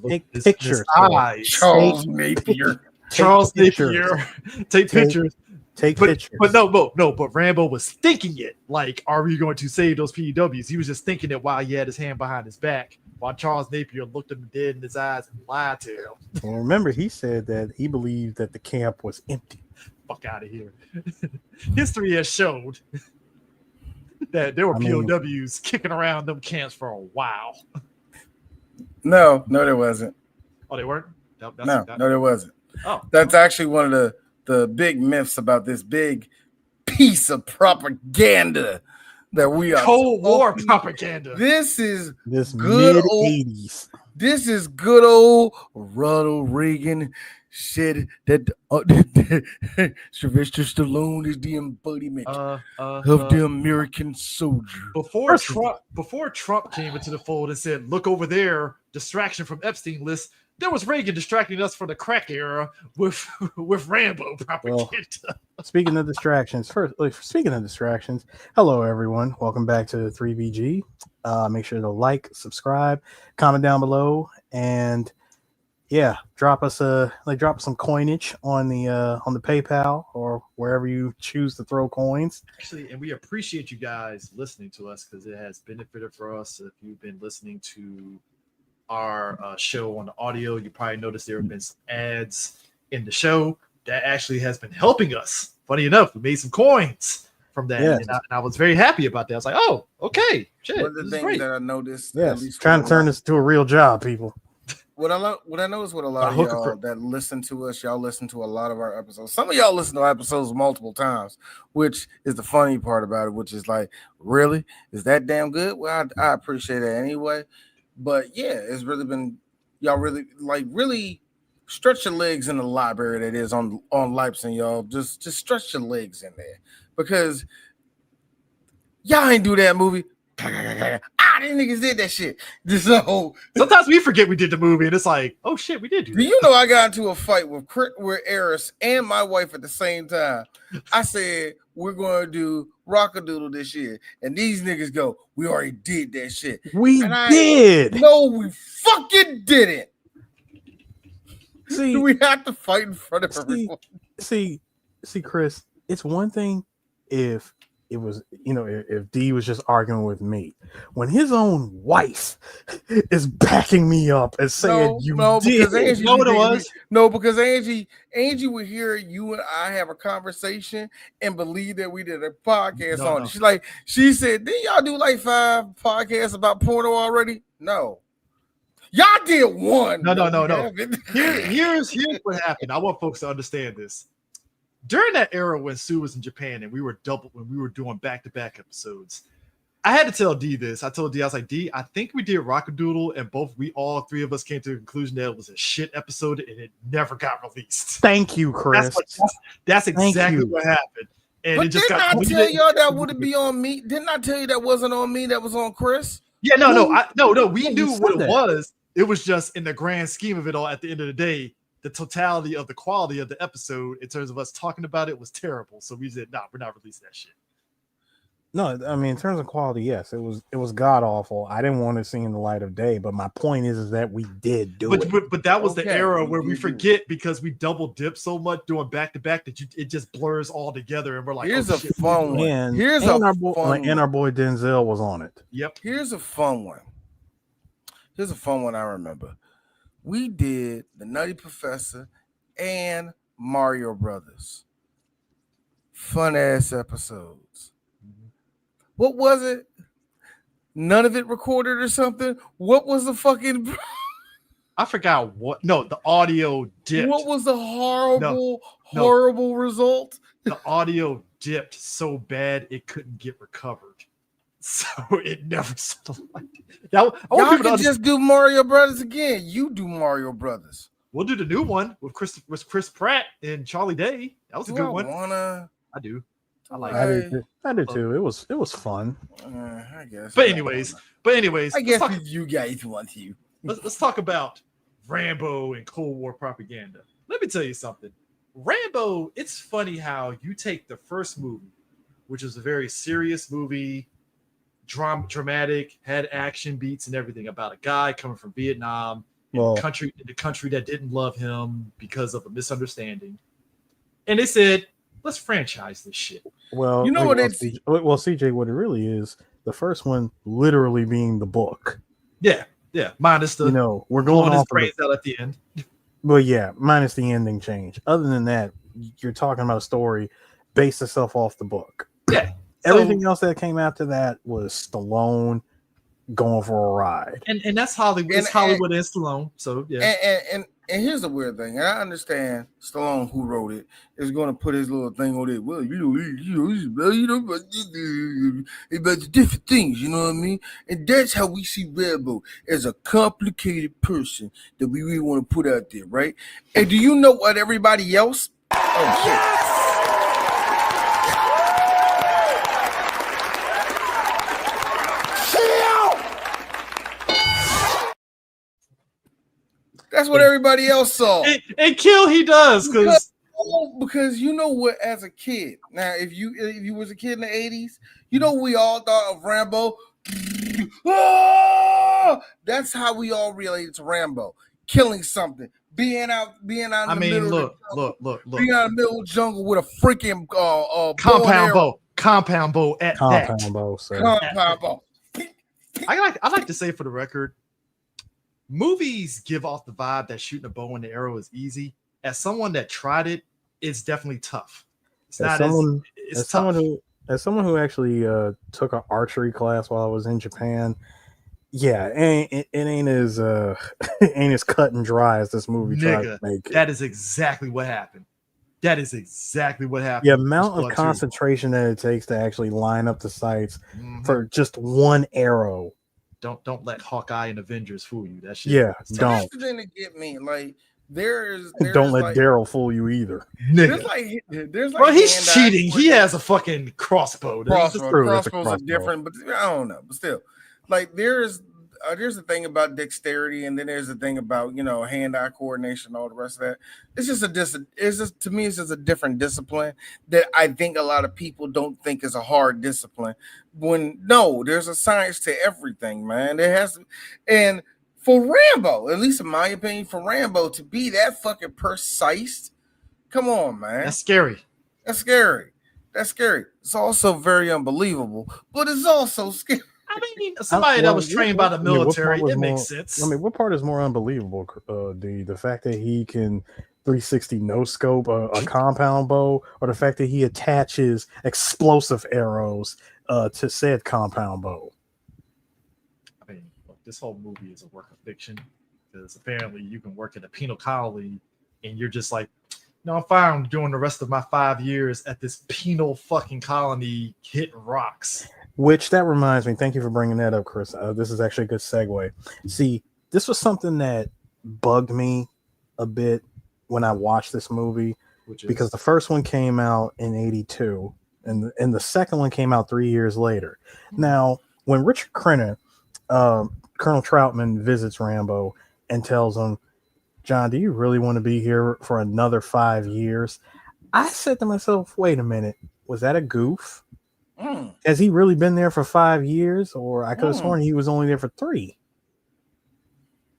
Take pictures. Charles Napier. Charles Napier. Take pictures. Take but, pictures. But no. But Rambo was thinking it. Like, are we going to save those POWs? He was just thinking it while he had his hand behind his back, while Charles Napier looked him dead in his eyes and lied to him. Well, remember, he said that he believed that the camp was empty. Fuck out of here. History has showed that there were POWs kicking around them camps for a while. No, there wasn't. Oh, they weren't? No, there wasn't. Oh, that's actually one of the big myths about this big piece of propaganda that we are. Cold War propaganda. This good mid-80s. This is good old Ronald Reagan said that Sylvester Stallone is the embodiment of the American soldier. Before Trump came into the fold and said, "Look over there, distraction from Epstein list," there was Reagan distracting us from the crack era with Rambo propaganda. Well, speaking of distractions, hello everyone. Welcome back to 3BG. Make sure to like, subscribe, comment down below, and drop us some coinage on the PayPal or wherever you choose to throw coins. Actually, and we appreciate you guys listening to us because it has benefited for us. If you've been listening to our show on the audio, you probably noticed there have been some ads in the show that actually has been helping us. Funny enough, we made some coins from that, and I was very happy about that. I was like, "Oh, okay, shit." One of the things that I noticed, trying to turn this to a real job, people. What I noticed with a lot of y'all that listen to us, y'all listen to a lot of our episodes. Some of y'all listen to our episodes multiple times, which is the funny part about it, which is like, really? Is that damn good? Well, I appreciate it anyway. But yeah, it's really been, y'all really stretch your legs in the library that is on Leipzig, y'all. Just stretch your legs in there because y'all ain't do that movie. These niggas did that shit. So sometimes we forget we did the movie, and it's like, oh shit, we did do that. You know, I got into a fight with Eris and my wife at the same time. I said we're going to do Rockadoodle this year, and these niggas go, "We already did that shit." We did. No, we fucking didn't. See, we have to fight in front of everyone. See, Chris. It's one thing if it was, if D was just arguing with me, when his own wife is backing me up and saying because Angie would hear you and I have a conversation and believe that we did a podcast on it. She said, didn't y'all do like 5 podcasts about porno already? No. Y'all did one. No. Here's what happened. I want folks to understand this. During that era when Sue was in Japan and we were doing back-to-back episodes, I had to tell D this. I told D, I was like, D, I think we did Rockadoodle, and all 3 of us came to the conclusion that it was a shit episode and it never got released. Thank you, Chris. That's exactly what happened. And but it just didn't I tell y'all that wouldn't be on me? Didn't I tell you that wasn't on me? That was on Chris? Yeah, no. We knew what it was. It was just in the grand scheme of it all. At the end of the day, the totality of the quality of the episode in terms of us talking about it was terrible. So we said, we're not releasing that shit. No, I mean, in terms of quality, yes, it was god awful. I didn't want to see in the light of day, but my point is that we did do it. But that was the era where we forget because we double dip so much doing back to back that it just blurs all together, and we're like, here's a fun one. And our boy Denzel was on it. Yep. Here's a fun one. I remember. We did The Nutty Professor and Mario Brothers. Fun ass episodes. What was it? None of it recorded or something? What was the fucking... I forgot what. No, the audio dipped. What was the horrible result? The audio dipped so bad it couldn't get recovered. So it never settled like that. Y'all can just do Mario Brothers again. You do Mario Brothers. We'll do the new one with Chris Pratt and Charlie Day. That was a good one. I do. I like it. I do too. It was fun. I guess. But anyways, I guess you guys want to. Let's talk about Rambo and Cold War propaganda. Let me tell you something. Rambo, it's funny how you take the first movie, which is a very serious movie, dramatic, had action beats and everything about a guy coming from Vietnam in the country that didn't love him because of a misunderstanding. And they said, let's franchise this shit. Well, you know what it's CJ, what it really is, the first one literally being the book. Yeah. Minus the we're going off brains out at the end. Well, yeah, minus the ending change. Other than that, you're talking about a story based itself off the book. Yeah. Everything else that came after that was Stallone going for a ride. And that's Hollywood. It's Hollywood and Stallone. So yeah. And here's the weird thing. And I understand Stallone, who wrote it, is going to put his little thing on it. Well, about the different things, you know what I mean? And that's how we see Rambo as a complicated person that we really want to put out there, right? And do you know what everybody else? Oh shit. That's what everybody else saw. And kill he does because you know what, as a kid. Now, if you was a kid in the 80s, you know we all thought of Rambo. Oh! That's how we all related to Rambo. Killing something. Being out in the middle. Look. Being out in the middle of the jungle with a freaking compound bow at compound that. Bow, sir. Compound bow. I like to say for the record, movies give off the vibe that shooting a bow and the arrow is easy. As someone that tried it, it's definitely tough. It's as someone who actually took an archery class while I was in Japan, yeah, it ain't as ain't as cut and dry as this movie tried to make it. That is exactly what happened. The amount of concentration that it takes to actually line up the sights for just one arrow. Don't let Hawkeye and Avengers fool you. That shit. Yeah, don't. That's the thing to get me. Like there's don't let Daryl fool you either. There's like bro, he's cheating. He has a fucking crossbow. Crossbows are different, but I don't know. But still, like there's the thing about dexterity, and then there's the thing about hand-eye coordination, all the rest of that. It's just to me, it's just a different discipline that I think a lot of people don't think is a hard discipline. When no, there's a science to everything, man. There has to, and for Rambo, at least in my opinion, for Rambo to be that fucking precise, come on, man. That's scary. It's also very unbelievable, but it's also scary. I mean, somebody that was trained by the military, it makes sense. I mean, what part is more unbelievable? The fact that he can 360 no scope a compound bow, or the fact that he attaches explosive arrows to said compound bow? I mean, look, this whole movie is a work of fiction, because apparently you can work in a penal colony and you're just like, no, I'm fine doing the rest of my 5 years at this penal fucking colony hitting rocks. Which that reminds me, thank you for bringing that up, Chris. This is actually a good segue. See, this was something that bugged me a bit when I watched this movie, because the first one came out in 82 and the second one came out 3 years later. Now, when Richard Crenna, Colonel Troutman, visits Rambo and tells him, John, do you really want to be here for another 5 years? I said to myself, wait a minute, was that a goof? Has he really been there for 5 years? Or I could have sworn he was only there for 3.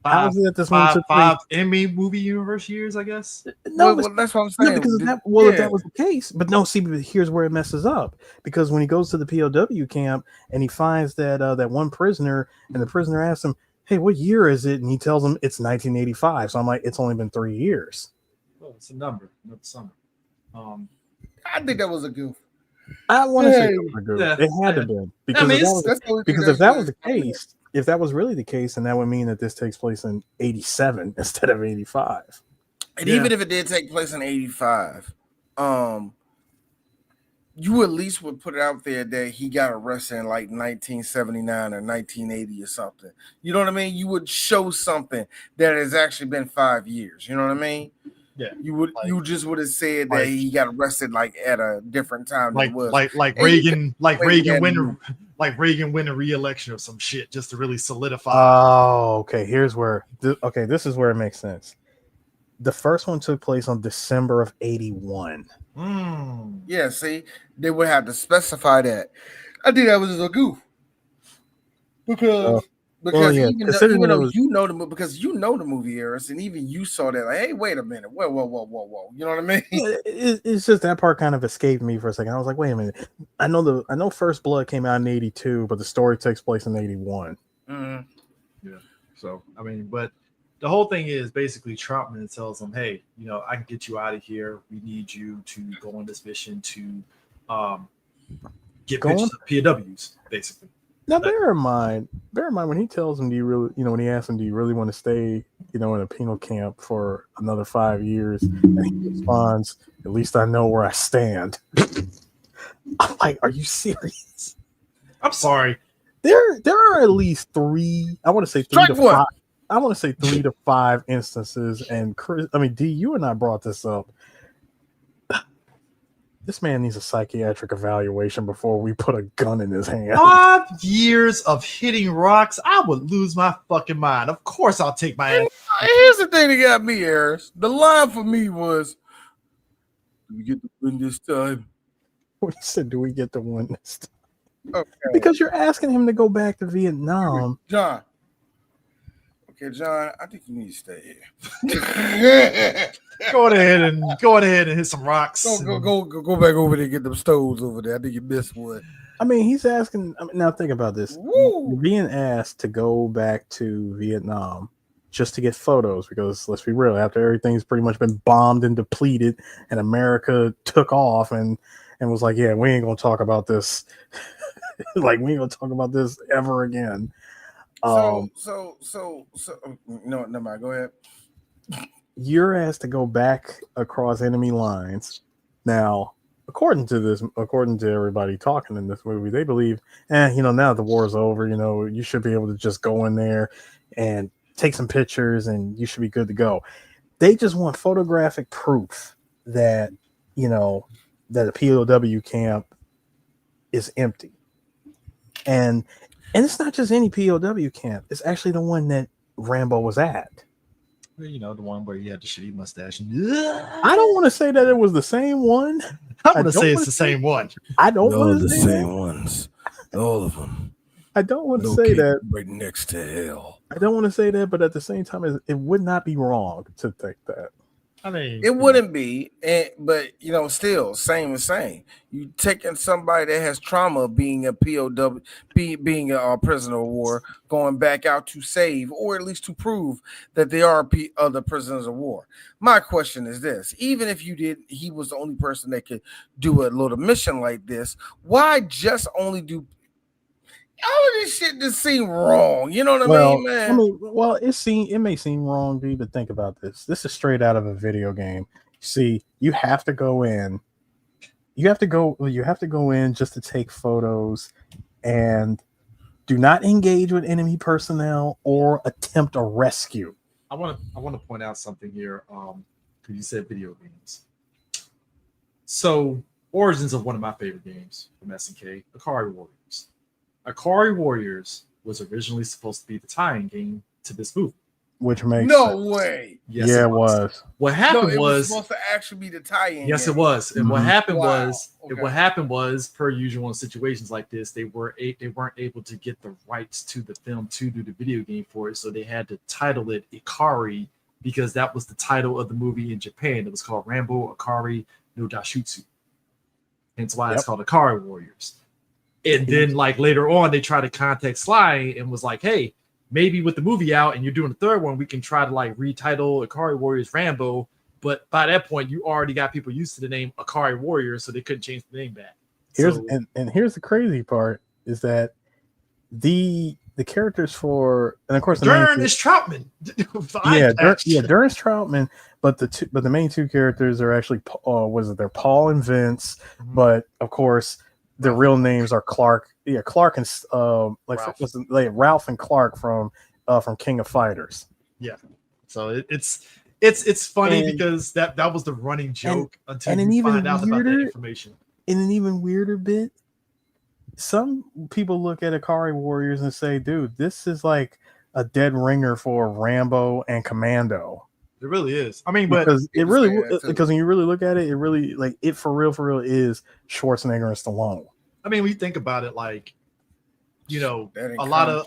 How is it that this movie took 5 Emmy movie universe years, I guess? No, well, that's what I'm saying. No, because if that was the case. But no, see, here's where it messes up. Because when he goes to the POW camp and he finds that one prisoner, and the prisoner asks him, hey, what year is it? And he tells him it's 1985. So I'm like, it's only been 3 years. Well, it's a number, not the summer. I think that was a goof. I want to say it had to be, because if that was the case, if that was really the case, then that would mean that this takes place in 87 instead of 85. And even if it did take place in 85, you at least would put it out there that he got arrested in like 1979 or 1980 or something. You know what I mean? You would show something that has actually been 5 years. You know what I mean? Yeah, you just would have said that he got arrested like at a different time. Like Reagan winning re-election or some shit just to really solidify. Oh, okay. This is where it makes sense. The first one took place on December of 81. Yeah, see, they would have to specify that. I think that was a goof because Because even though was, you know the movie, because you know the movie, Eris, and even you saw that, like, hey, wait a minute, whoa, you know what I mean? It's just that part kind of escaped me for a second. I was like, wait a minute, I know First Blood came out in '82, but the story takes place in '81. Yeah. So I mean, but the whole thing is basically Troutman tells him, hey, I can get you out of here. We need you to go on this mission to get pictures of POWs, basically. Now, bear in mind when he tells him, do you really, when he asks him, do you really want to stay, in a penal camp for another 5 years? And he responds, at least I know where I stand. I'm like, are you serious? I'm sorry. There are at least three. I want to say three to five. I want to say 3 to 5 instances. And Chris, D, you and I brought this up. This man needs a psychiatric evaluation before we put a gun in his hand. 5 years of hitting rocks, I would lose my fucking mind. Of course, I'll take my ass. Here's the thing that got me, Eris. The line for me was, "Do we get to win this time?" We said, "Do we get to win this time?" Okay. Because you're asking him to go back to Vietnam, John. Okay, John, I think you need to stay here. Go ahead and hit some rocks. Go back over there and get them stoves over there. I think you missed one. He's asking. Now think about this: you're being asked to go back to Vietnam just to get photos. Because let's be real, after everything's pretty much been bombed and depleted, and America took off and was like, "Yeah, we ain't gonna talk about this. Like, we ain't gonna talk about this ever again." No, never mind. Go ahead. You're asked to go back across enemy lines. Now, according to everybody talking in this movie, they believe, now the war's over, you should be able to just go in there and take some pictures and you should be good to go. They just want photographic proof that, that a POW camp is empty. And it's not just any POW camp. It's actually the one that Rambo was at. The one where he had the shitty mustache. I don't want to say that it was the same one. I'm going to say it's the same one. I don't want to the say same that. Ones. All of them. I don't want to say that. Right next to hell. I don't want to say that, but at the same time, it would not be wrong to think that. It wouldn't be, but still, same as same. You taking somebody that has trauma, being a POW, being a prisoner of war, going back out to save, or at least to prove that they are other prisoners of war. My question is this: even if he was the only person that could do a little mission like this, why just only do? All of this shit just seem wrong. You know what I mean, man? It may seem wrong, B, but think about this. This is straight out of a video game. See, you have to go in. You have to go in just to take photos and do not engage with enemy personnel or attempt a rescue. I want to point out something here. Because you said video games. So, origins of one of my favorite games from SNK, Akari Warriors. Akari Warriors was originally supposed to be the tie-in game to this movie. Which makes no way. Yes, yeah, it was. What happened was supposed to actually be the tie-in. Yes, game. It was. And what happened what happened was, per usual in situations like this, they weren't able to get the rights to the film to do the video game for it, so they had to title it Ikari because that was the title of the movie in Japan. It was called Rambo Akari no Dashutsu. Hence why it's called Akari Warriors. And then, later on, they tried to contact Sly and was like, hey, maybe with the movie out and you're doing the third one, we can try to, retitle Akari Warriors Rambo. But by that point, you already got people used to the name Akari Warriors, so they couldn't change the name back. Here's the crazy part is that the characters for, and of course, Dern is Troutman. Dern is Troutman, but the main two characters are actually they're Paul and Vince, but of course their real names are Clark and Ralph and Clark from King of Fighters. Yeah, so it's funny because that was the running joke until you find out about that information. In an even weirder bit, some people look at Akari Warriors and say, dude, this is like a dead ringer for Rambo and Commando. It really is. But because when you really look at it, it really it for real is Schwarzenegger and Stallone. We think about it a lot of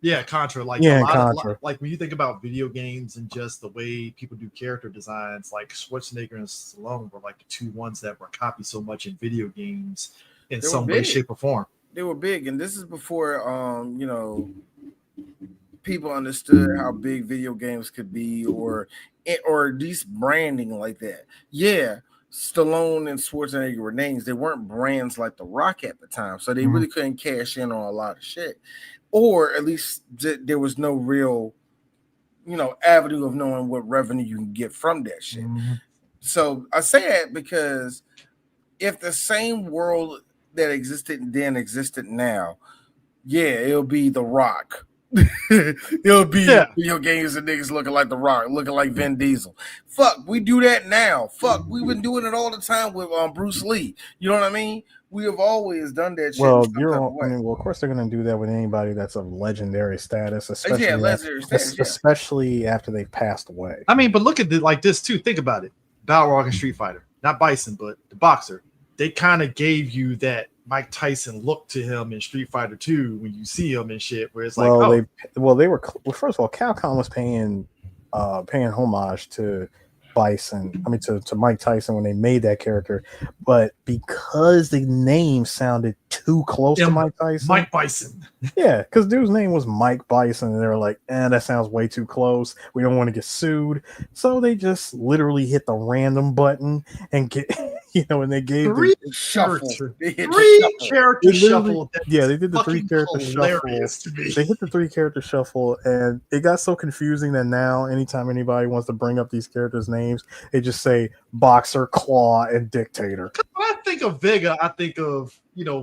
Yeah, Contra. Like Yeah, a lot Contra. of like when you think about video games and just the way people do character designs, like Schwarzenegger and Stallone were like the two ones that were copied so much in video games in some way, shape, or form. They were big, and this is before people understood how big video games could be, or at least branding like that. Yeah, Stallone and Schwarzenegger were names. They weren't brands like The Rock at the time, so they really couldn't cash in on a lot of shit, or at least there was no real, avenue of knowing what revenue you can get from that shit. So I say that because if the same world that existed then existed now, yeah, it'll be The Rock. It'll be video games and niggas looking like The Rock, looking like Vin Diesel. Fuck, we do that now. Fuck, we've been doing it all the time with Bruce Lee. You know what I mean? We have always done that shit. Well, of course they're gonna do that with anybody that's of legendary status, especially after they've passed away. I mean, but look at it like this too. Think about it: Balrog and Street Fighter, not Bison, but the boxer. They kind of gave you that Mike Tyson look to him in Street Fighter 2 when you see him and shit, where it's like, first of all, Capcom was paying homage to Bison. I mean, to Mike Tyson when they made that character, but because the name sounded too close to Mike Tyson, Mike Bison. Yeah, because dude's name was Mike Bison, and they were like, that sounds way too close. We don't want to get sued, so they just literally hit the random button and get. And they gave three shuffle. They hit the character shuffle. Yeah, they did the 3-character shuffle. They hit the 3-character shuffle, and it got so confusing that now, anytime anybody wants to bring up these characters' names, they just say Boxer, Claw, and Dictator. When I think of Vega, I think of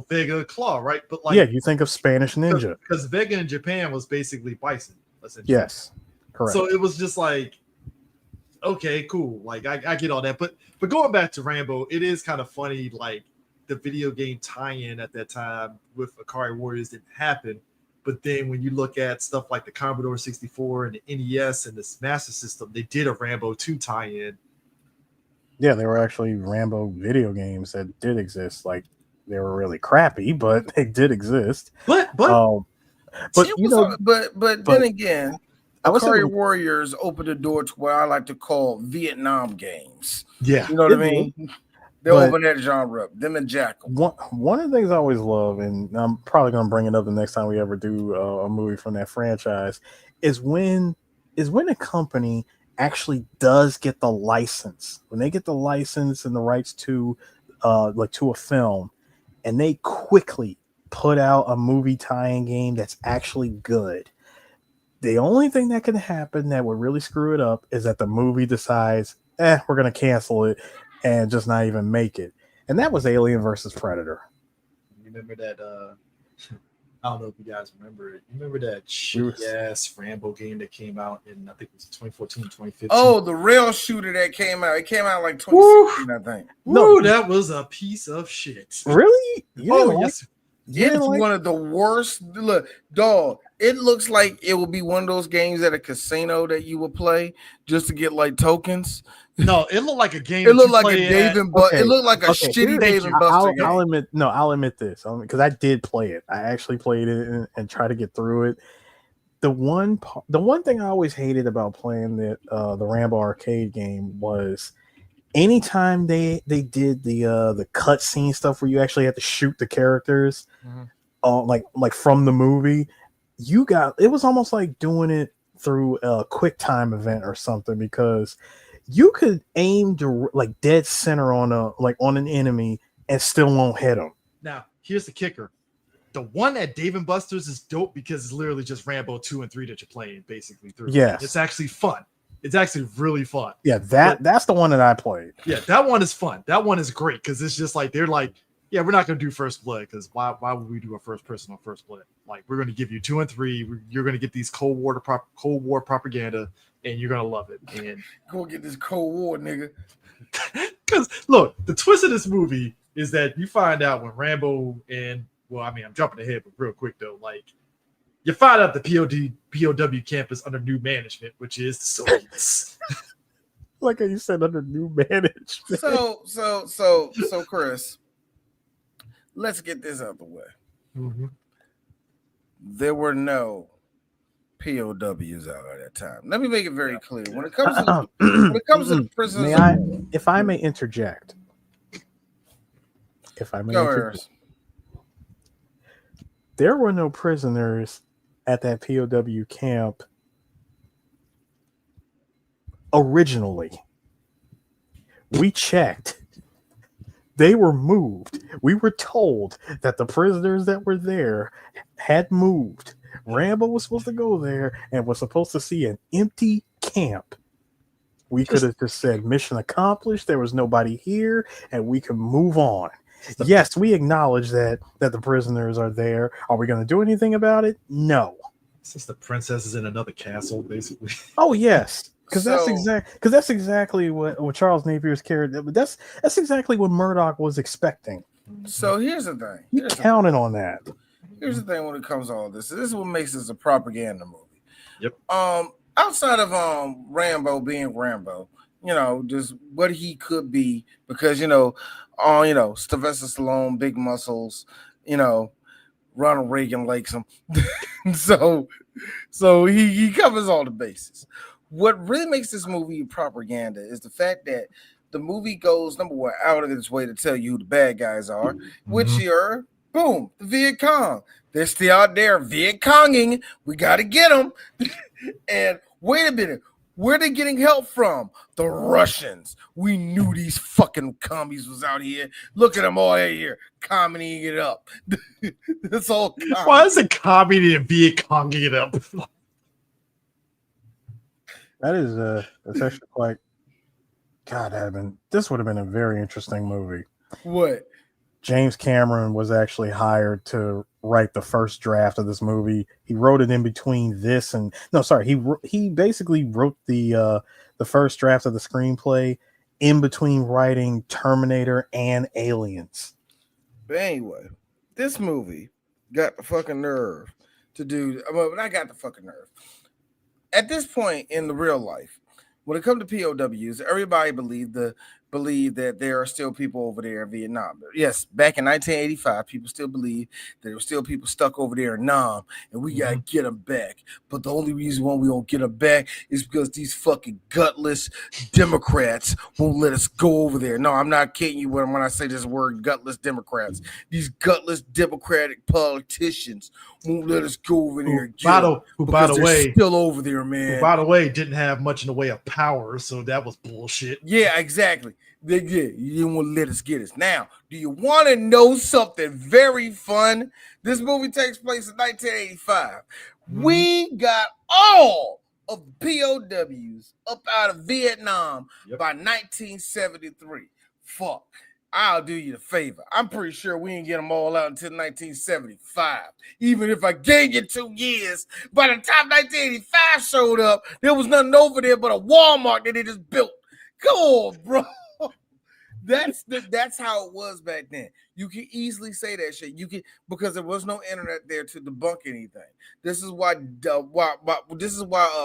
Vega, Claw, right? But you think of Spanish Ninja because Vega in Japan was basically Bison. Yes, correct. So it was just like, okay, cool. Like I get all that, but going back to Rambo, it is kind of funny. Like the video game tie-in at that time with Akari Warriors didn't happen, but then when you look at stuff like the Commodore 64 and the NES and the Master System, they did a Rambo 2 tie-in. Yeah, they were actually Rambo video games that did exist. Like they were really crappy, but they did exist. Then again, Akari Warriors opened the door to what I like to call Vietnam games. Yeah. You know what I mean? They open that genre up. Them and Jackal. One of the things I always love, and I'm probably going to bring it up the next time we ever do a movie from that franchise, is when a company actually does get the license. When they get the license and the rights to to a film, and they quickly put out a movie tie-in game that's actually good. The only thing that can happen that would really screw it up is that the movie decides, we're going to cancel it and just not even make it. And that was Alien versus Predator. You remember that? I don't know if you guys remember it. You remember that shitty-ass Rambo game that came out in, I think it was 2014, 2015? Oh, the rail shooter that came out. It came out like 2016, I think. No, that was a piece of shit. Really? Yes. It's one of the worst. Look, dog, it looks like it will be one of those games at a casino that you will play just to get like tokens. No, it looked like a game. It looked like a Dave and Buster. It looked like a shitty Dave and Buster game. I'll admit this because I did play it. I actually played it and tried to get through it. The one thing I always hated about playing the Rambo arcade game was anytime they did the cutscene stuff where you actually had to shoot the characters, like from the movie, it was almost like doing it through a quick time event or something, because you could aim like dead center on an enemy and still won't hit them. Now, here's the kicker. The one at Dave and Buster's is dope because it's literally just Rambo 2 and 3 that you're playing basically through. Yes. It's actually fun. It's actually really fun. Yeah, that's the one that I played. Yeah, that one is fun. That one is great because it's just like, they're like, yeah, we're not going to do First Blood because why would we do a first person on First Blood? Like, we're going to give you 2 and 3. You're going to get these Cold War propaganda, and you're going to love it. And go get this Cold War, nigga. Because, look, the twist of this movie is that you find out when Rambo and, well, I mean, I'm jumping ahead, but real quick, though, like, you find out the POW camp is under new management, which is the Soviets. Like you said, under new management. So, Chris, let's get this out the way. Mm-hmm. There were no POWs out at that time. Let me make it very clear. When it comes to the prisoners, if I may interject. There were no prisoners at that POW camp originally. We checked. They were moved. We were told that the prisoners that were there had moved. Rambo was supposed to go there and was supposed to see an empty camp. We could have just said mission accomplished. There was nobody here, and we could move on. Yes, we acknowledge that the prisoners are there. Are we going to do anything about it? No. Since the princess is in another castle, basically. Oh yes, because that's exactly what Charles Napier's character. That's exactly what Murdoch was expecting. So here's the thing. He counted on that. Here's the thing when it comes to all this. This is what makes this a propaganda movie. Yep. Outside of Rambo being Rambo, just what he could be, because Sylvester Stallone, big muscles, Ronald Reagan likes him. so he covers all the bases. What really makes this movie propaganda is the fact that the movie goes, number one, out of its way to tell you who the bad guys are, which are, boom, the Viet Cong. They're still out there Viet Conging. We got to get them. And wait a minute. Where are they getting help from? The Russians. We knew these fucking commies was out here. Look at them all here, commoning it up. That's all. Why is it comedy and Viet Conging it up? That is that's actually quite. God, this would have been a very interesting movie. What? James Cameron was actually hired to write the first draft of this movie. He wrote it in between this and he basically wrote the first draft of the screenplay in between writing Terminator and Aliens. But anyway, this movie got the fucking nerve to do. Well, I got the fucking nerve. At this point in the real life, when it comes to POWs, everybody believed that there are still people over there in Vietnam. Yes, back in 1985, people still believe that there were still people stuck over there in Nam, and we gotta get them back. But the only reason why we don't get them back is because these fucking gutless Democrats won't let us go over there. No, I'm not kidding you when I say this word, gutless Democrats. These gutless Democratic politicians won't let us go over there. Who by the way, still over there, man. Who, by the way, didn't have much in the way of power, so that was bullshit. Yeah, exactly. You didn't want to let us get us. Now, do you want to know something very fun? This movie takes place in 1985. We got all of POWs up out of Vietnam by 1973. Fuck. I'll do you the favor. I'm pretty sure we didn't get them all out until 1975. Even if I gave you 2 years, by the time 1985 showed up, there was nothing over there but a Walmart that they just built. Come on, bro. That's how it was back then. You can easily say that shit. You can, because there was no internet there to debunk anything. This is why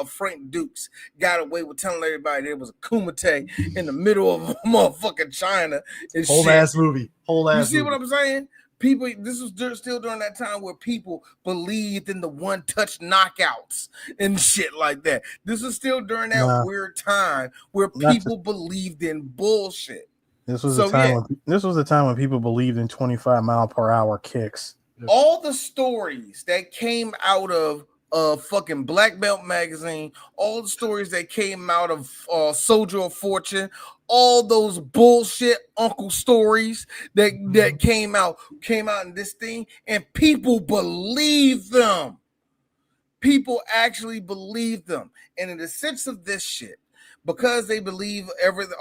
Frank Dukes got away with telling everybody there was a kumite in the middle of motherfucking China. Whole ass movie. You see what I'm saying? People, this was still during that time where people believed in the one-touch knockouts and shit like that. This was still during that weird time where people believed in bullshit. This was the time when people believed in 25-mile-per-hour kicks. All the stories that came out of fucking Black Belt magazine, all the stories that came out of Soldier of Fortune, all those bullshit uncle stories that came out in this thing, and people believe them. People actually believe them. And in the sense of this shit, because they believe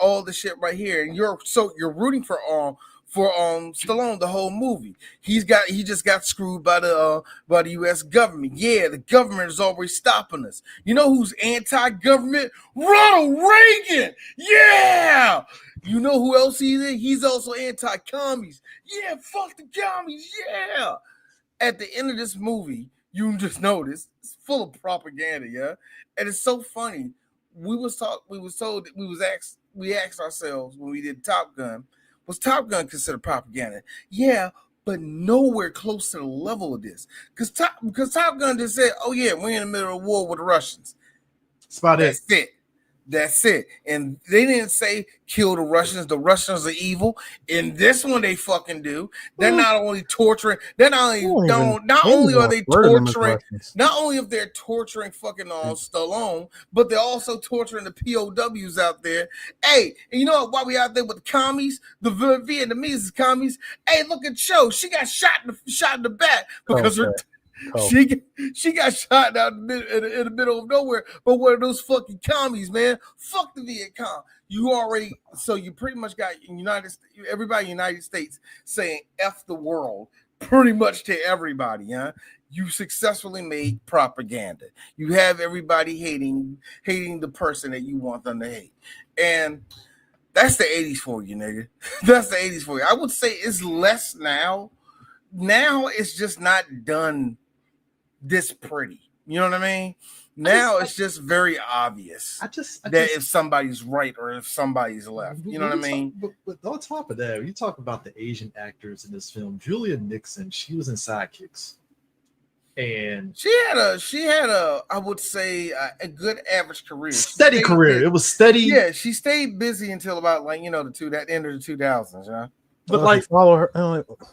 all the shit right here, and you're rooting for Stallone the whole movie. He just got screwed by the U.S. government. Yeah, the government is always stopping us. You know who's anti-government? Ronald Reagan. Yeah. You know who else he is? He's also anti-commies. Yeah, fuck the commies. Yeah. At the end of this movie, you just notice it's full of propaganda. Yeah, and it's so funny. We asked ourselves when we did Top Gun, was Top Gun considered propaganda? Yeah, but nowhere close to the level of this. Because Top Gun just said, "Oh yeah, we're in the middle of war with the Russians." That's about That's it. That's it. And they didn't say kill the Russians. The Russians are evil. In this one, they fucking do. They're not only torturing. They're not only are they torturing. Not only if they're torturing fucking Stallone, but they're also torturing the POWs out there. Hey, and you know what? While we out there with the commies, the Vietnamese is commies. Hey, look at Cho. She got shot in the back because her. She got shot out in the middle of nowhere. But what are those fucking commies, man? Fuck the Viet Cong. You pretty much got everybody in the United States saying F the world pretty much to everybody, huh? You successfully made propaganda. You have everybody hating the person that you want them to hate. And that's the 80s for you, nigga. That's the 80s for you. I would say it's less now. Now it's just not done this pretty. You know what I mean? Now it's just very obvious if somebody's right or if somebody's left. You know what I mean? But on top of that, when you talk about the Asian actors in this film, Julia Nixon, she was in Sidekicks. And she had a I would say a good average career. Steady career. It was steady. Yeah, she stayed busy until about that end of the 2000s, huh? But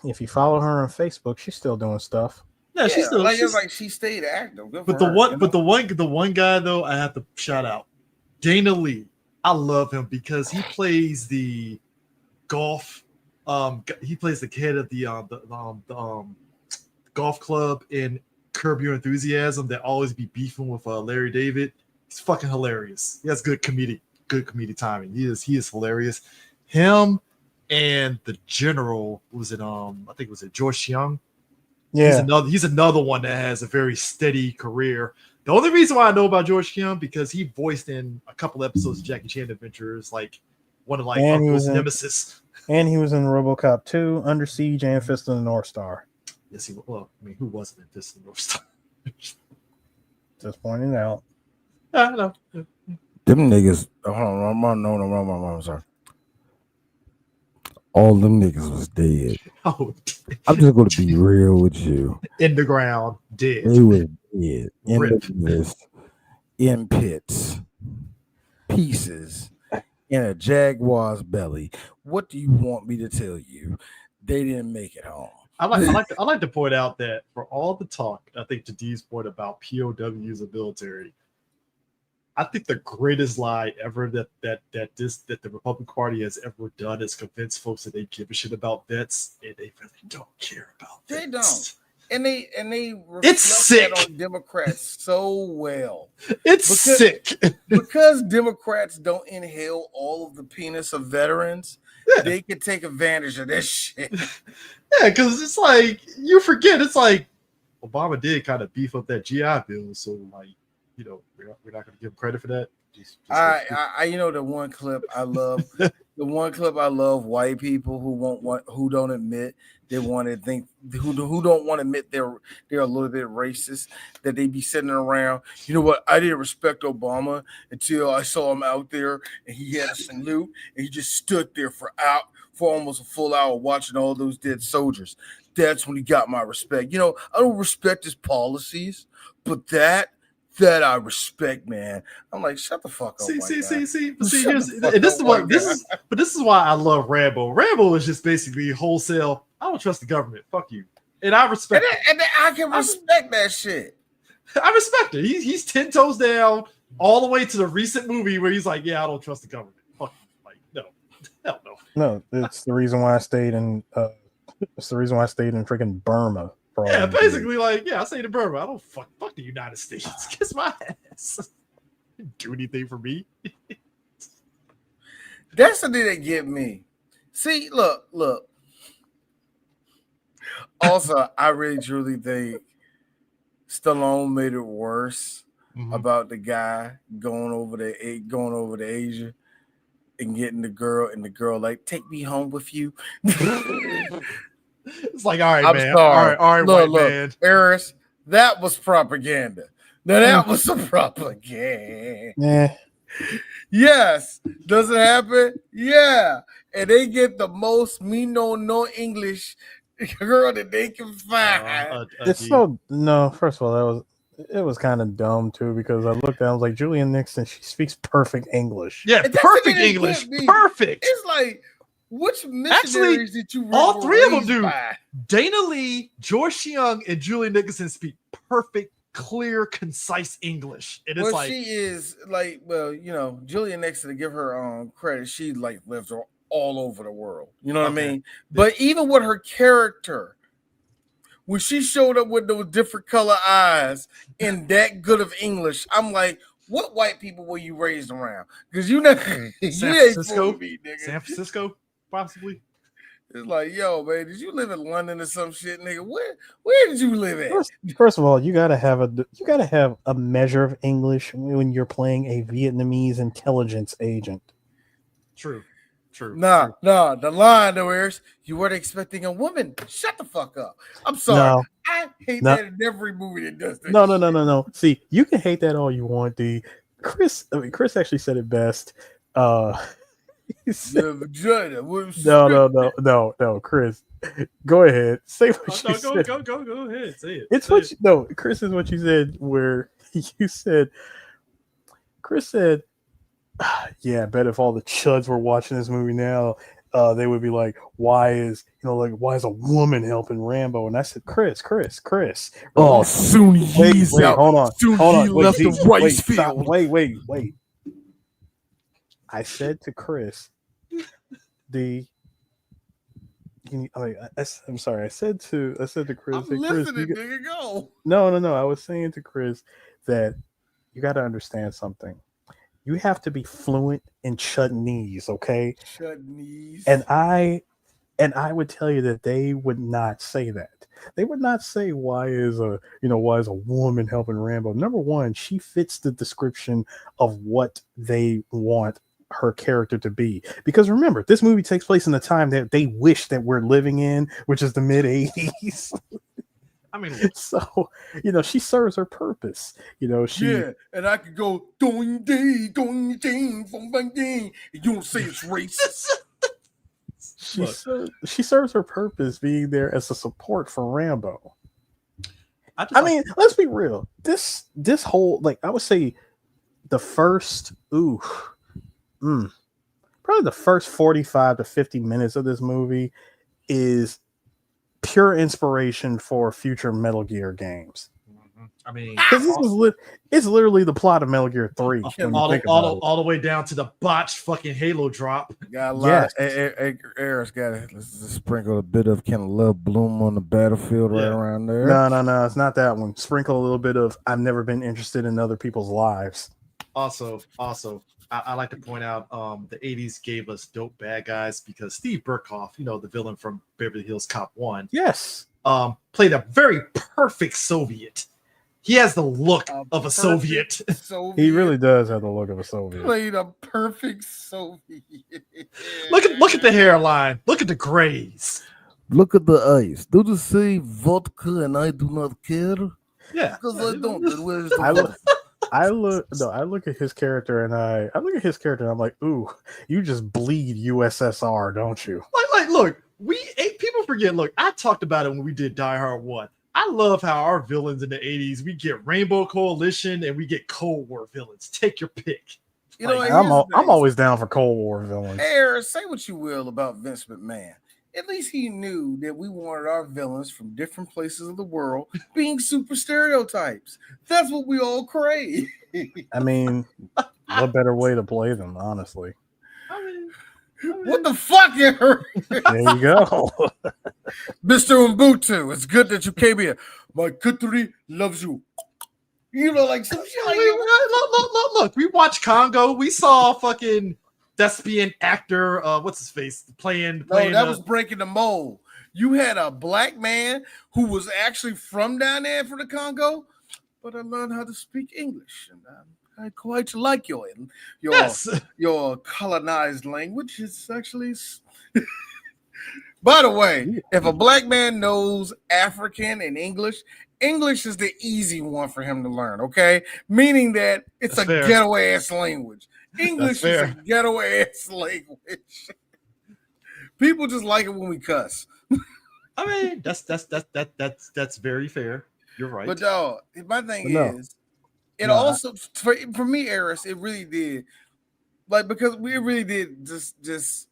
if you follow her on Facebook, she's still doing stuff. Yeah, she's still she stayed active. Good but for the her, the one guy though, I have to shout out Dana Lee. I love him because he plays the golf. He plays the kid at the golf club in Curb Your Enthusiasm that always be beefing with Larry David. He's fucking hilarious. He has good comedic timing. He is hilarious. Him and the general was it I think it was George Young. Yeah, he's another one that has a very steady career. The only reason why I know about George Kim because he voiced in a couple episodes of Jackie Chan Adventures, like one of Uncle's nemesis. And he was in RoboCop 2, Under Siege, and Fist of the North Star. Yes, who wasn't in Fist of the North Star? Just pointing out. I know. Them niggas. Hold on, no, I'm sorry. All them niggas was dead. Oh, I'm just going to be real with you. In the ground, dead. They were dead. In the mist, in pits, pieces, in a jaguar's belly. What do you want me to tell you? They didn't make it home. I like to point out that for all the talk, I think to Dee's point about POWs and military, I think the greatest lie ever that the Republican Party has ever done is convince folks that they give a shit about vets, and they really don't care about vets. They don't. And they it's sick on Democrats so well. It's sick because Democrats don't inhale all of the penis of veterans. Yeah. They can take advantage of this shit. Yeah, because it's like you forget. It's like Obama did kind of beef up that GI Bill, so like we're not going to give him credit for that. I the one clip I love. The one clip I love: white people who don't admit they want to think who don't want to admit they're a little bit racist. That they be sitting around. You know what? I didn't respect Obama until I saw him out there and he had a salute and he just stood there for almost a full hour watching all those dead soldiers. That's when he got my respect. I don't respect his policies, but that I respect, man. I'm like, shut the fuck up. This is why I love Rambo. Rambo is just basically wholesale. I don't trust the government. Fuck you. And I respect it. And I can respect that shit. I respect it. He's 10 toes down all the way to the recent movie where he's like, yeah, I don't trust the government. Fuck you. Like, no. Hell no. No, it's the reason why I stayed in freaking Burma. Yeah, basically, I say to Burma, I don't fuck the United States. Kiss my ass. Didn't do anything for me. That's the thing that get me. See, look. Also, I really truly think Stallone made it worse about the guy going over to Asia and getting the girl like, take me home with you. It's like, all right, I'm man. Sorry. All right, look, man. Harris, that was propaganda. Now that was some propaganda. Yeah. Yes. Does it happen? Yeah. And they get the most me no English girl that they can find. It's so no. First of all, it was kind of dumb too because I looked at, I was like, Julian Nixon, she speaks perfect English. Yeah, perfect English. Perfect. It's like, which missionaries did you? All three of them do. Dana Lee, George Young, and Julian Nixon speak perfect, clear, concise English. And it's she is like, well, you know, Julian Nixon, to give her credit, she like lives all over the world. You know what I mean? But even with her character, when she showed up with those different color eyes and that good of English, I'm like, what white people were you raised around? Because you know, San Francisco, possibly. It's like, yo, man, did you live in London or some shit, nigga? Where did you live at? First of all, you gotta have a measure of English when you're playing a Vietnamese intelligence agent. True. Nah. The line though is, you weren't expecting a woman. Shut the fuck up. I'm sorry. No, I hate that in every movie that does that. No. See, you can hate that all you want, D. Chris actually said it best. He said, no, Chris. Go ahead. Say what you said. Go ahead. Say it. Chris is what you said where you said Chris said, yeah, I bet if all the chuds were watching this movie now, they would be like, why is a woman helping Rambo? And I said, Chris. Oh, soon he's out. Hold on. Soon he left the rice field. Wait. I said to Chris, I'm sorry. I said to Chris, I'm listening, nigga, go. No. I was saying to Chris that you got to understand something. You have to be fluent in chutneys, okay? Chutneys. And I would tell you that they would not say that. They would not say why is a woman helping Rambo. Number one, she fits the description of what they want her character to be. Because remember, this movie takes place in the time that they wish that we're living in, which is the mid-'80s. I mean, so she serves her purpose. And I could go doing ding from bang ding. You don't say it's racist. She serves her purpose being there as a support for Rambo. I mean, let's be real. This whole, I would say the first probably the first 45 to 50 minutes of this movie is pure inspiration for future Metal Gear games. I mean, because it's literally the plot of Metal Gear 3. All the way down to the botched fucking Halo drop. Got a lot. Eric's got it. Let's just sprinkle a bit of kind of love bloom on the battlefield right around there. No, it's not that one. Sprinkle a little bit of I've never been interested in other people's lives. Also, I like to point out the 80s gave us dope bad guys because Steve Burkhoff, the villain from Beverly Hills Cop 1, yes, played a very perfect Soviet. He has the look of a Soviet. He really does have the look of a Soviet. Played a perfect Soviet. Look at the hairline. Look at the grays. Look at the eyes. Do they say vodka and I do not care? Yeah, because I don't. I look at his character and I'm like, ooh, you just bleed USSR, don't you? Look, people forget. Look, I talked about it when we did Die Hard 1. I love how our villains in the 80s, we get Rainbow Coalition and we get Cold War villains. Take your pick. I'm always down for Cold War villains. Hey, say what you will about Vince McMahon. At least he knew that we wanted our villains from different places of the world being super stereotypes. That's what we all crave. I mean, what better way to play them, honestly? What the fuck? There you go. Mr. Ubuntu, it's good that you came here. My country loves you. Like some shit like look, we watched Congo. We saw fucking thespian actor, what's his face, playing. That was breaking the mold. You had a black man who was actually from down there for the Congo, but I learned how to speak English, and I quite like your colonized language. It's actually. By the way, if a black man knows African and English is the easy one for him to learn. Okay, meaning that it's a ghetto ass language. English is a ghetto ass language. People just like it when we cuss. I mean, that's very fair. You're right. But dog, my thing No. is, it No, also for me, Eris, it really did, like, because we really did just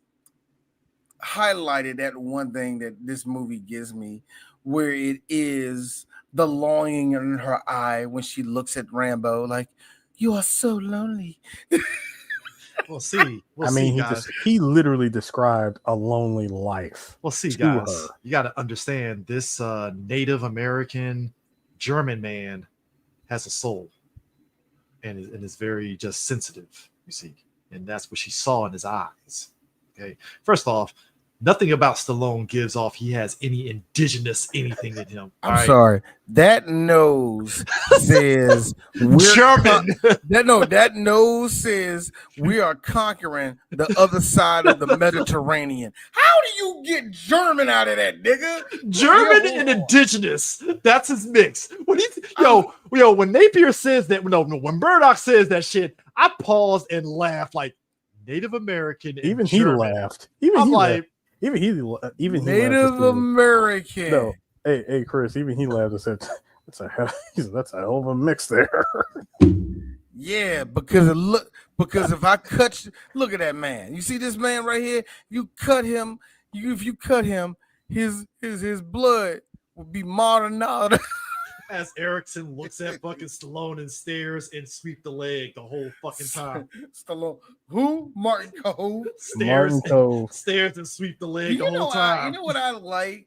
highlighted that one thing that this movie gives me, where it is the longing in her eye when she looks at Rambo, like, you are so lonely. We'll see. I mean, guys. he literally described a lonely life. We'll see, to guys. her. You got to understand this Native American German man has a soul and is very just sensitive, you see. And that's what she saw in his eyes. Okay. First off, nothing about Stallone gives off he has any indigenous anything in him. I'm sorry. That nose says we're German. That nose says we are conquering the other side of the Mediterranean. How do you get German out of that, nigga? German and indigenous. That's his mix. When when Napier says that, when Murdoch says that shit, I paused and laughed like Native American. And Even German. he laughed. Even he Native American. No, hey, Chris. Even he laughed and said, "That's a hell of a mix there." Yeah, because if I look at that man. You see this man right here. You cut him. If you cut him, his blood will be marinade. As Erickson looks at fucking Stallone and stares and sweep the leg the whole fucking time. Stallone, who? Martin Cove. Stares and sweep the leg the whole time. You know what I like?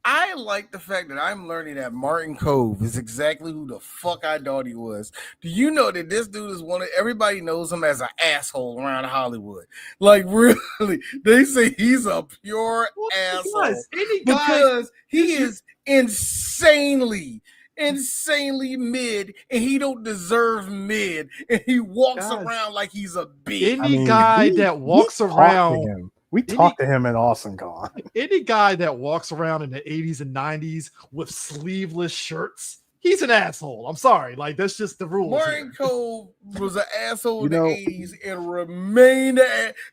I like the fact that I'm learning that Martin Cove is exactly who the fuck I thought he was. Do you know that this dude is everybody knows him as an asshole around Hollywood? Like, really, they say he's a pure asshole because he is insanely mid, and he don't deserve mid, and he walks around like he's a bitch. Any guy that walks around, we talked to him at AwesomeCon. Any guy that walks around in the 80s and 90s with sleeveless shirts, he's an asshole. I'm sorry, like that's just the rules. Martin Cole was an asshole in the 80s and remained.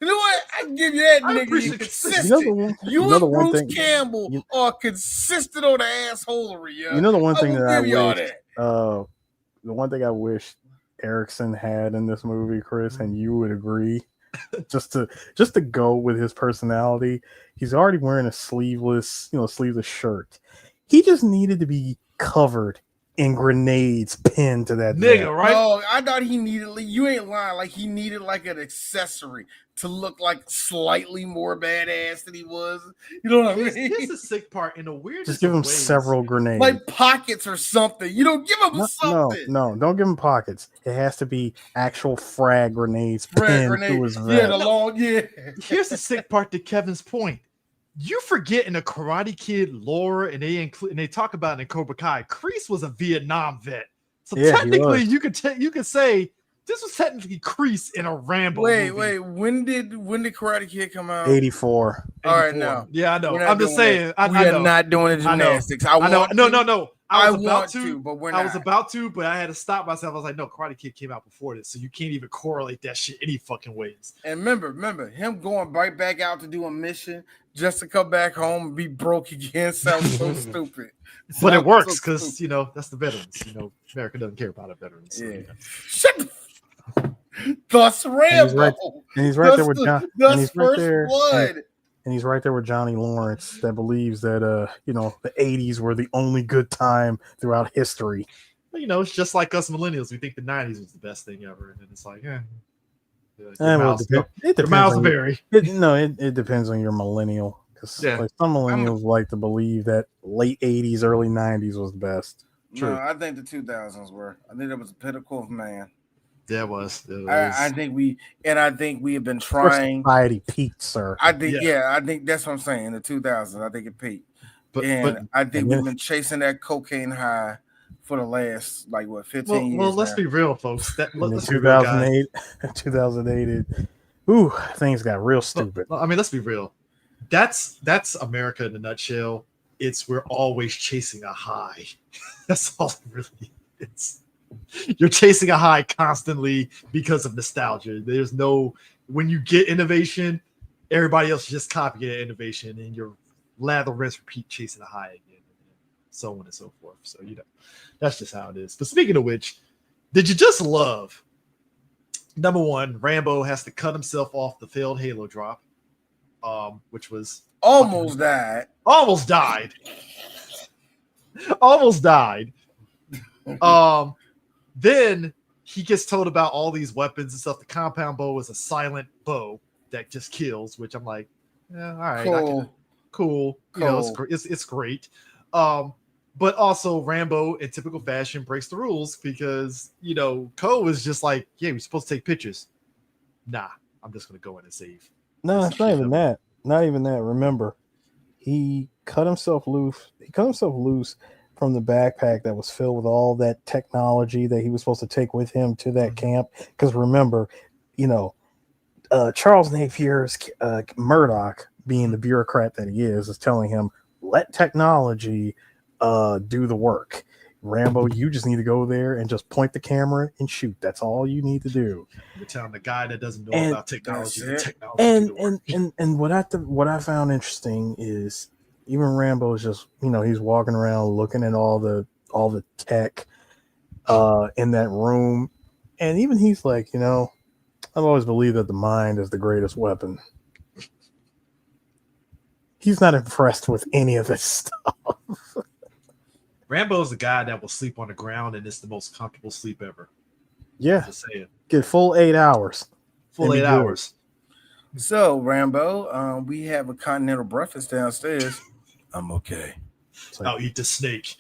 You know what? I give you that nigga. Consistent. You and Bruce Campbell are consistent on the assholery. You know the one thing that I wish. The one thing I wish Erickson had in this movie, Chris, and you would agree, just to go with his personality. He's already wearing a sleeveless shirt. He just needed to be covered in grenades pinned to that nigga, right? No, I thought he needed. You ain't lying. Like he needed like an accessory to look like slightly more badass than he was. You know what I mean? Here's the sick part. In a weird, just give him several grenades, like pockets or something. You don't give him something. No, don't give him pockets. It has to be actual frag grenades pinned to his vest. Yeah, the long. Yeah. Here's the sick part to Kevin's point. You forget in the Karate Kid lore, and they talk about it in Cobra Kai, Kreese was a Vietnam vet. So technically, you could say this was technically Kreese in a Rambo movie. Wait, when did Karate Kid come out? 84. All right, now. Yeah, I know. I'm just saying. We are not doing the gymnastics. I know. No. I was about to, but I had to stop myself. I was like, no, Karate Kid came out before this, so you can't even correlate that shit any fucking ways. And remember him going right back out to do a mission just to come back home and be broke again. Sounds so stupid. But it works because that's the veterans. America doesn't care about our veterans. So, Shut the Thus Rambo. And he's right there with John. Thus First Blood. And he's right there with Johnny Lawrence that believes that the 80s were the only good time throughout history. It's just like us millennials. We think the 90s was the best thing ever, and then it's like, it depends. Miles vary. It depends on your millennial. Because some millennials like to believe that late 80s, early 90s was the best. True. No, I think the 2000s were. I think that was a pinnacle of man. That was. I think we have been trying. Society peaked, sir. I think that's what I'm saying. In the 2000s, I think it peaked. But I think we've been chasing that cocaine high for the last 15 years. Well, let's be real, folks. In 2008, things got real stupid. I mean, let's be real. That's America in a nutshell. We're always chasing a high. That's all it really is. You're chasing a high constantly because of nostalgia. When you get innovation, everybody else just copy that innovation, and you're lather, rinse, repeat, chasing a high again, and so on and so forth. So that's just how it is. But speaking of which, did you just love? Number one, Rambo has to cut himself off the failed Halo drop, which was almost died. Almost died. Then he gets told about all these weapons and stuff. The compound bow is a silent bow that just kills, which I'm like, yeah, all right, cool. You know, it's great. But also Rambo, in typical fashion, breaks the rules because Ko is just like, yeah, we're supposed to take pictures. Nah, I'm just gonna go in and save. No, it's not even that. Not even that. Remember, he cut himself loose. He cut himself loose from the backpack that was filled with all that technology that he was supposed to take with him to that camp. Because remember, Charles Napier's Murdoch, being the bureaucrat that he is telling him, let technology do the work. Rambo, you just need to go there and just point the camera and shoot. That's all you need to do. You're telling the guy that doesn't know about technology. And what I found interesting is even Rambo is just he's walking around looking at all the tech in that room, and even he's like, I've always believed that the mind is the greatest weapon. He's not impressed with any of this stuff. Rambo's the guy that will sleep on the ground, and it's the most comfortable sleep ever. Yeah. Just saying. Get full 8 hours. Full 8 hours. So, Rambo, we have a continental breakfast downstairs. I'm okay. I'll eat the snake.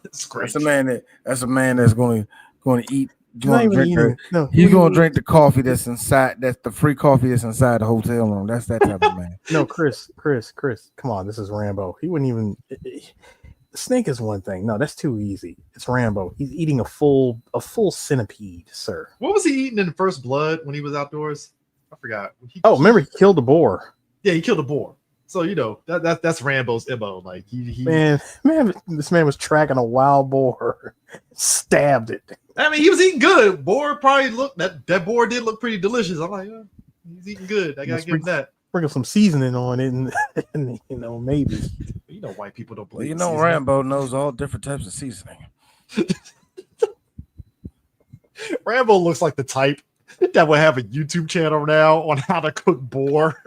It's great. That's a man that's going to eat. He's going to drink the coffee that's inside. That's the free coffee that's inside the hotel room. That's that type of man. No, Chris, come on. This is Rambo. He wouldn't even. The snake is one thing. No, that's too easy. It's Rambo. He's eating a full centipede, sir. What was he eating in First Blood when he was outdoors? I forgot. Remember he killed a boar. Yeah, he killed a boar. So that's Rambo's MO. Like man, this man was tracking a wild boar, stabbed it. I mean, he was eating good. Boar probably looked that boar did look pretty delicious. I'm like, he's eating good. I gotta give him that. Sprinkle some seasoning on it, and maybe. White people don't believe. Rambo knows all different types of seasoning. Rambo looks like the type that would have a YouTube channel now on how to cook boar.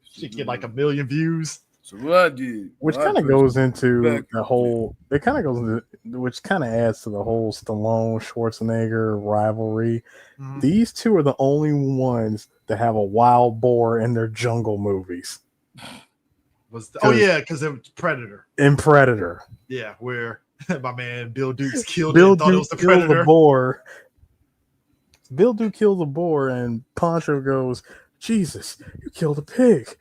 She get like 1 million views. So what I did, which kind of goes into the whole. It kind of goes into, which kind of adds to the whole Stallone Schwarzenegger rivalry. Mm-hmm. These two are the only ones that have a wild boar in their jungle movies. Because they were Predator. In Predator. Yeah, where my man Bill Dukes killed it and thought it was the Predator. The boar. Bill Duke kills a boar, and Poncho goes, Jesus, you killed a pig.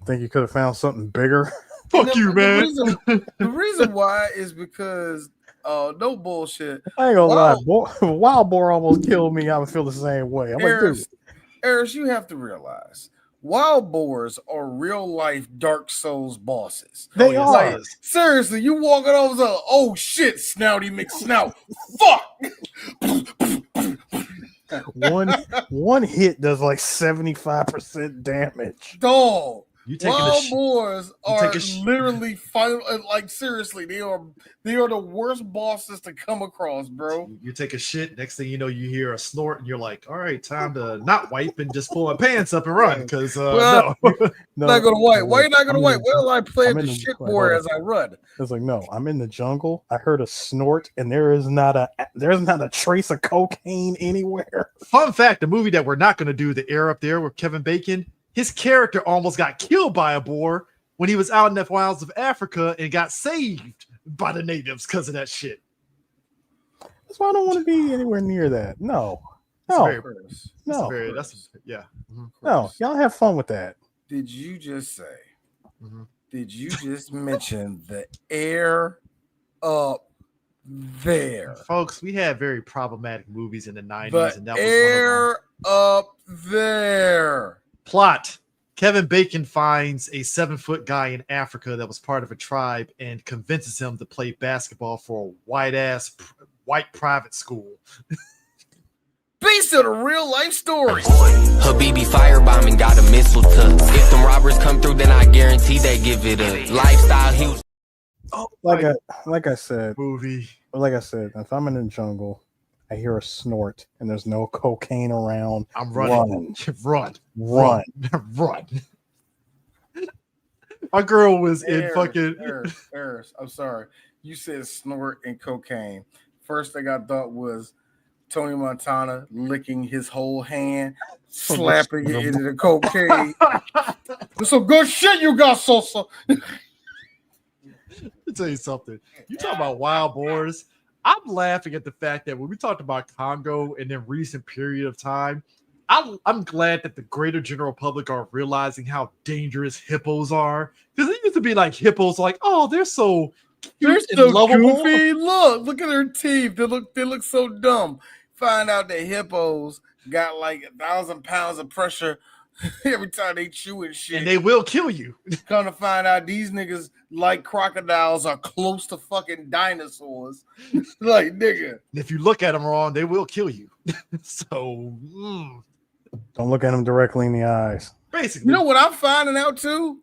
Think you could have found something bigger? Fuck you, man. The reason why is because no bullshit. I ain't gonna lie. Wild boar almost killed me. I would feel the same way. I'm like, dude. Eris, you have to realize wild boars are real life Dark Souls bosses. They are. Like, seriously, you walking over, oh shit, Snouty McSnout. Fuck. One hit does like 75% damage. Dog. Wild boars are literally seriously, they are the worst bosses to come across, bro. You take a shit, next thing you know, you hear a snort, and you're like, all right, time to not wipe and just pull my pants up and run. Because no, not gonna wipe. Why are you not gonna wipe? Well, I play the shit boar as I run. It's like, no, I'm in the jungle. I heard a snort, and there's not a trace of cocaine anywhere. Fun fact: the movie that we're not gonna do, the air up there with Kevin Bacon. His character almost got killed by a boar when he was out in the wilds of Africa and got saved by the natives because of that shit. That's why I don't want to be anywhere near that. No. Yeah. No, y'all have fun with that. Did you just say? Mm-hmm. Did you just mention the air up there? Folks, we had very problematic movies in the 90s. And that was air up there. Plot: Kevin Bacon finds a 7-foot guy in Africa that was part of a tribe and convinces him to play basketball for a white private school. Based on a real life story. Habibi firebombing got a missile tuck. If them robbers come through, then I guarantee they give it a lifestyle. He was like I said, movie. like I said, if I'm in the jungle, I hear a snort and there's no cocaine around. I'm running. Run. My girl was in fucking. Eris, I'm sorry. You said snort and cocaine. First thing I thought was Tony Montana licking his whole hand, slapping it into the cocaine. There's some good shit you got, Sosa. Let me tell you something. You talk about wild boars. I'm laughing at the fact that when we talked about Congo in a recent period of time, I'm glad that the greater general public are realizing how dangerous hippos are. Because it used to be like hippos, like, oh, they're so cute and lovable. Goofy. Look at their teeth. They look so dumb. Find out that hippos got like 1,000 pounds of pressure every time they chew and shit. And they will kill you. Come to find out these niggas, like crocodiles, are close to fucking dinosaurs. Like, nigga. If you look at them wrong, they will kill you. So, don't look at them directly in the eyes. Basically. You know what I'm finding out too?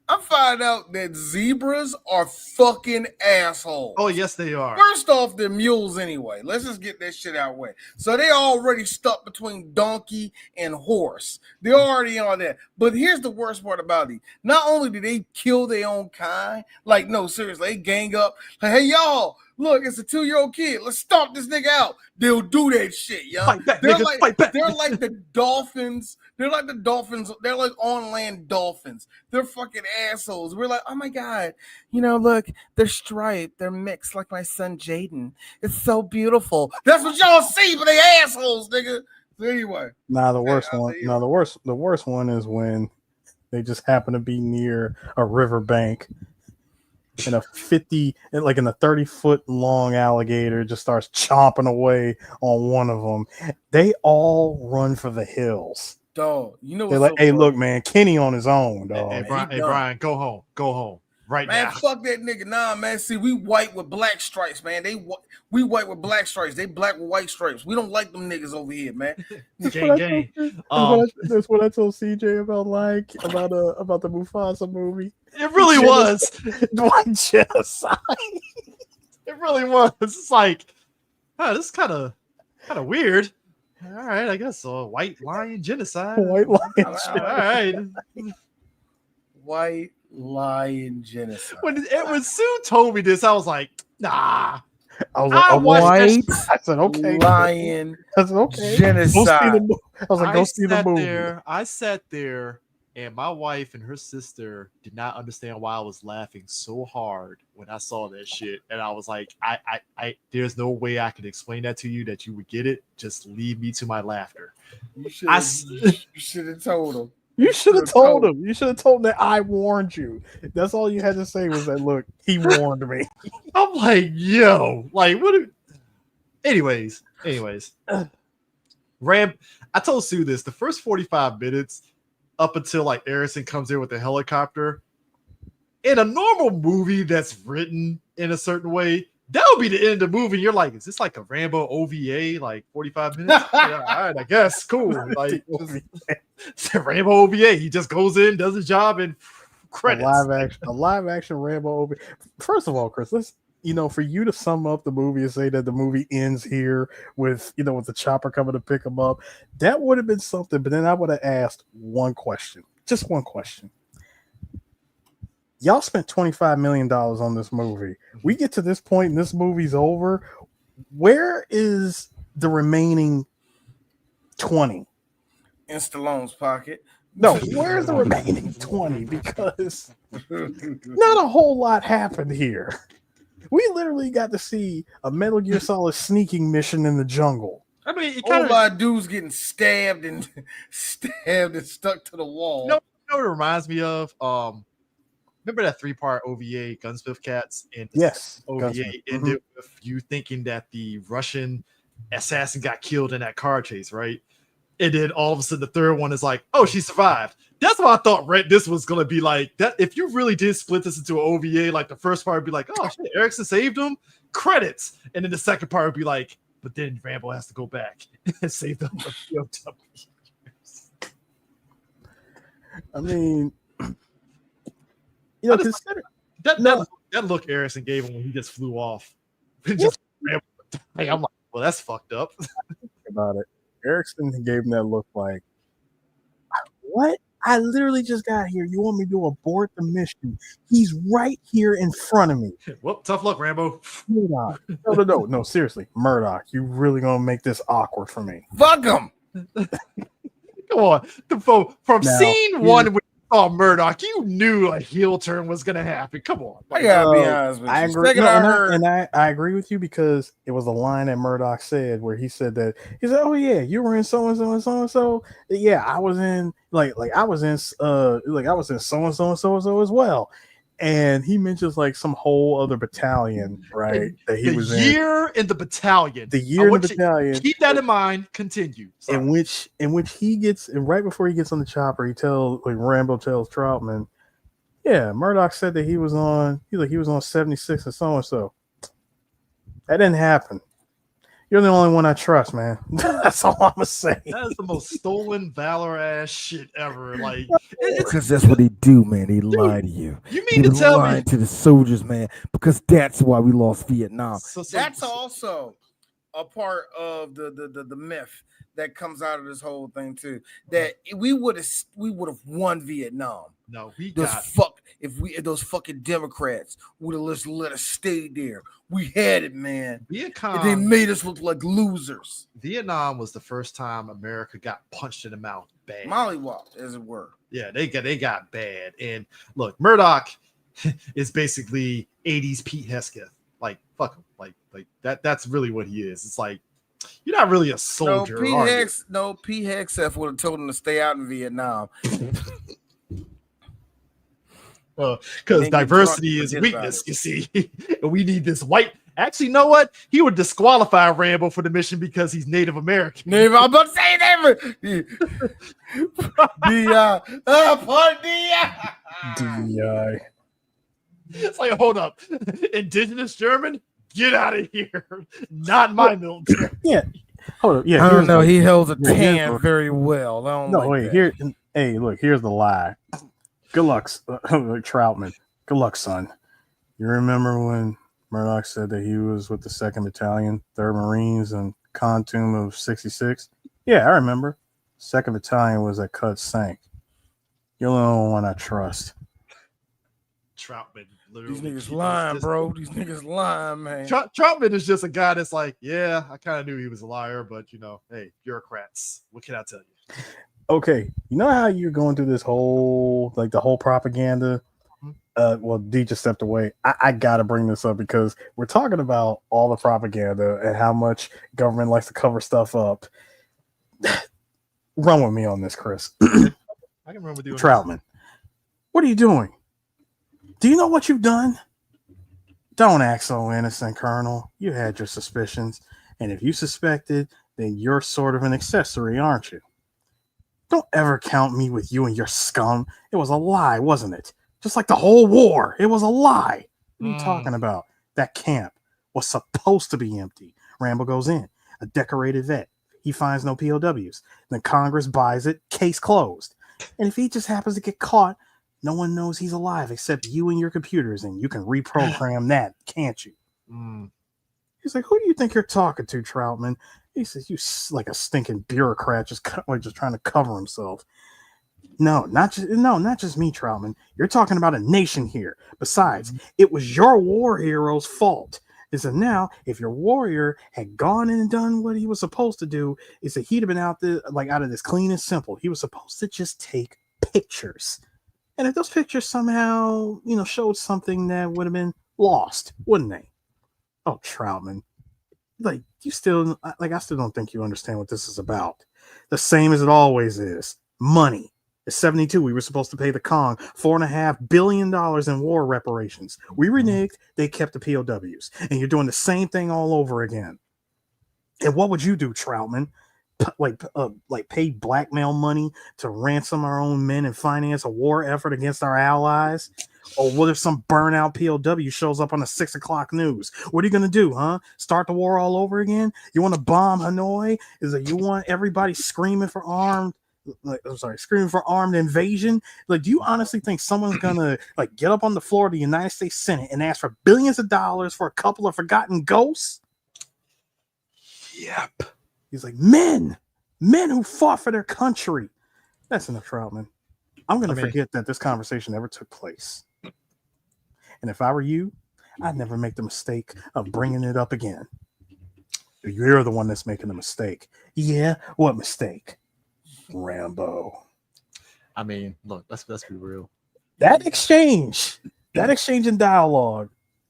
I'm finding out that zebras are fucking assholes. Oh, yes, they are. First off, they're mules anyway. Let's just get that shit out of the way. So they already stuck between donkey and horse. They're already on that. But here's the worst part about it. Not only do they kill their own kind, like, no, seriously, they gang up. Like, hey, y'all, look, it's a 2-year-old kid. Let's stomp this nigga out. They'll do that shit, yo. Fight back, nigga, fight back. They're like the dolphins. They're like the dolphins. They're like on-land dolphins. They're fucking assholes. We're like, oh my God. You know, look, they're striped. They're mixed like my son Jaden. It's so beautiful. That's what y'all see, but they assholes, nigga. So anyway. The worst one is when they just happen to be near a riverbank. And a 30-foot long alligator just starts chomping away on one of them. They all run for the hills. Dog, you know they're like, hey, look, man, Kenny on his own, dog. Hey, Brian, go home. Right man, now. Fuck that nigga. Nah, man. See, we white with black stripes, man. We white with black stripes. They black with white stripes. We don't like them niggas over here, man. Gang. That's what I told CJ about the Mufasa movie. It really was. White genocide. It really was. It's like, this is kind of weird. All right, I guess so. White lion genocide. White lion genocide. All right. White lion genocide. When Sue told me this, I was like, nah. I was like, white. I said, okay. Lion. I said, okay. Genocide. I was like, go see the movie. I sat there, and my wife and her sister did not understand why I was laughing so hard when I saw that shit. And I was like, I there's no way I could explain that to you that you would get it. Just leave me to my laughter. You should have told him. You should have told him. You should have told him that I warned you. That's all you had to say was that, look, he warned me. I'm like, yo, like, what? Anyways. I told Sue this. The first 45 minutes up until like Harrison comes in with the helicopter, in a normal movie that's written in a certain way, that would be the end of the movie. You're like, is this like a Rambo OVA, like 45 minutes? Yeah, all right, I guess. Cool. Like, it's a Rambo OVA. He just goes in, does his job, and credits. A live action Rambo OVA. First of all, Chris, let's, for you to sum up the movie and say that the movie ends here with the chopper coming to pick him up, that would have been something. But then I would have asked one question, just one question. Y'all spent $25 million on this movie. We get to this point and this movie's over. Where is the remaining 20? In Stallone's pocket. No, where's the remaining 20? Because not a whole lot happened here. We literally got to see a Metal Gear Solid sneaking mission in the jungle. I mean, it kind of dudes getting stabbed and stuck to the wall. You know what it reminds me of? Remember that 3-part OVA, Gunsmith Cats? And yes. OVA ended with you thinking that the Russian assassin got killed in that car chase, right? And then all of a sudden the third one is like, oh, she survived. That's what I thought this was going to be like. That if you really did split this into an OVA, like the first part would be like, oh, shit, Erickson saved him. Credits. And then the second part would be like, but then Rambo has to go back and save them. I mean, consider that look Harrison gave him when he just flew off. Just hey, I'm like, well, that's fucked up. About it. Erickson gave him that look like, what? I literally just got here. You want me to abort the mission? He's right here in front of me. Well, tough luck, Rambo. Murdoch. No, seriously. Murdoch, you really gonna make this awkward for me. Fuck him. Come on. From scene one with Murdoch, you knew a heel turn was gonna happen. Come on. I gotta be honest with you. I agree. I agree with you because it was a line that Murdoch said where he said, oh yeah, you were in so and so and so and so. Yeah, I was in I was in so and so and so as well. And he mentions like some whole other battalion, right? That he was in. The year in the battalion. Keep that in mind. Continue. Sorry. In which he gets, and right before he gets on the chopper, Rambo tells Troutman, yeah, Murdoch said that he was on 76 and so and so. That didn't happen. You're the only one I trust, man. That's all I'm gonna say. That is the most stolen valor ass shit ever. Like, because that's what he do, man. He lied to you. You mean to tell me to the soldiers, man? Because that's why we lost Vietnam. So that's also a part of the myth that comes out of this whole thing too. That we would have won Vietnam. No, if those fucking Democrats would have just let us stay there. We had it, man. They made us look like losers. Vietnam was the first time America got punched in the mouth bad. Mollywopped, as it were. Yeah, they got bad. And look, Murdoch is basically 80s Pete Hesketh. Like, fuck him. Like that's really what he is. It's like, you're not really a soldier. Pete Hesketh would have told him to stay out in Vietnam. Because diversity is weakness, you see. We need this white. Actually, you know what? He would disqualify Rambo for the mission because he's Native American. I'm about to say DI. DI. It's like, hold up. Indigenous German? Get out of here. Not my military. Yeah. Hold up. Yeah. I don't know. He held a tan very well. Here's the lie. Good luck, Troutman. Good luck, son. You remember when Murdoch said that he was with the 2nd Battalion, 3rd Marines, and Khartoum of 66? Yeah, I remember. 2nd Battalion was at Cut Sank. You're the only one I trust. Troutman, literally. These niggas lying, bro. These niggas lying, man. Troutman is just a guy that's like, yeah, I kind of knew he was a liar, but, hey, bureaucrats. What can I tell you? Okay, you know how you're going through this whole propaganda? Well, D just stepped away. I gotta bring this up because we're talking about all the propaganda and how much government likes to cover stuff up. Run with me on this, Chris. I can run with you. Troutman, what are you doing? Do you know what you've done? Don't act so innocent, Colonel. You had your suspicions, and if you suspected, then you're sort of an accessory, aren't you? Don't ever count me with you and your scum. It was a lie, wasn't it? Just like the whole war. It was a lie. What are you talking about? That camp was supposed to be empty. Rambo goes in, a decorated vet. He finds no POWs. Then Congress buys it, case closed. And if he just happens to get caught, no one knows he's alive except you and your computers, and you can reprogram that, can't you? He's like, who do you think you're talking to, Troutman? He says, you like a stinking bureaucrat just trying to cover himself. No, not just me, Troutman. You're talking about a nation here. Besides, it was your war hero's fault. He said, now, if your warrior had gone in and done what he was supposed to do, he said he'd have been out of this clean and simple. He was supposed to just take pictures. And if those pictures somehow, showed something that would have been lost, wouldn't they? Oh, Troutman. I still don't think you understand what this is about. The same as it always is. Money. In 72, we were supposed to pay the Kong $4.5 billion in war reparations. We reneged, they kept the POWs. And you're doing the same thing all over again. And what would you do, Troutman? Pay blackmail money to ransom our own men and finance a war effort against our allies? Or what if some burnout POW shows up on the 6 o'clock news? What are you going to do, huh? Start the war all over again? You want to bomb Hanoi? You want everybody screaming for armed screaming for armed invasion. Like, do you honestly think someone's gonna like get up on the floor of the United States Senate and ask for billions of dollars for a couple of forgotten ghosts? Yep. He's like, men who fought for their country. That's enough, Troutman. I'm gonna forget that this conversation ever took place. And if I were you, I'd never make the mistake of bringing it up again. You're the one that's making the mistake. Yeah, what mistake? Rambo. I mean, look, let's be real. That exchange in dialogue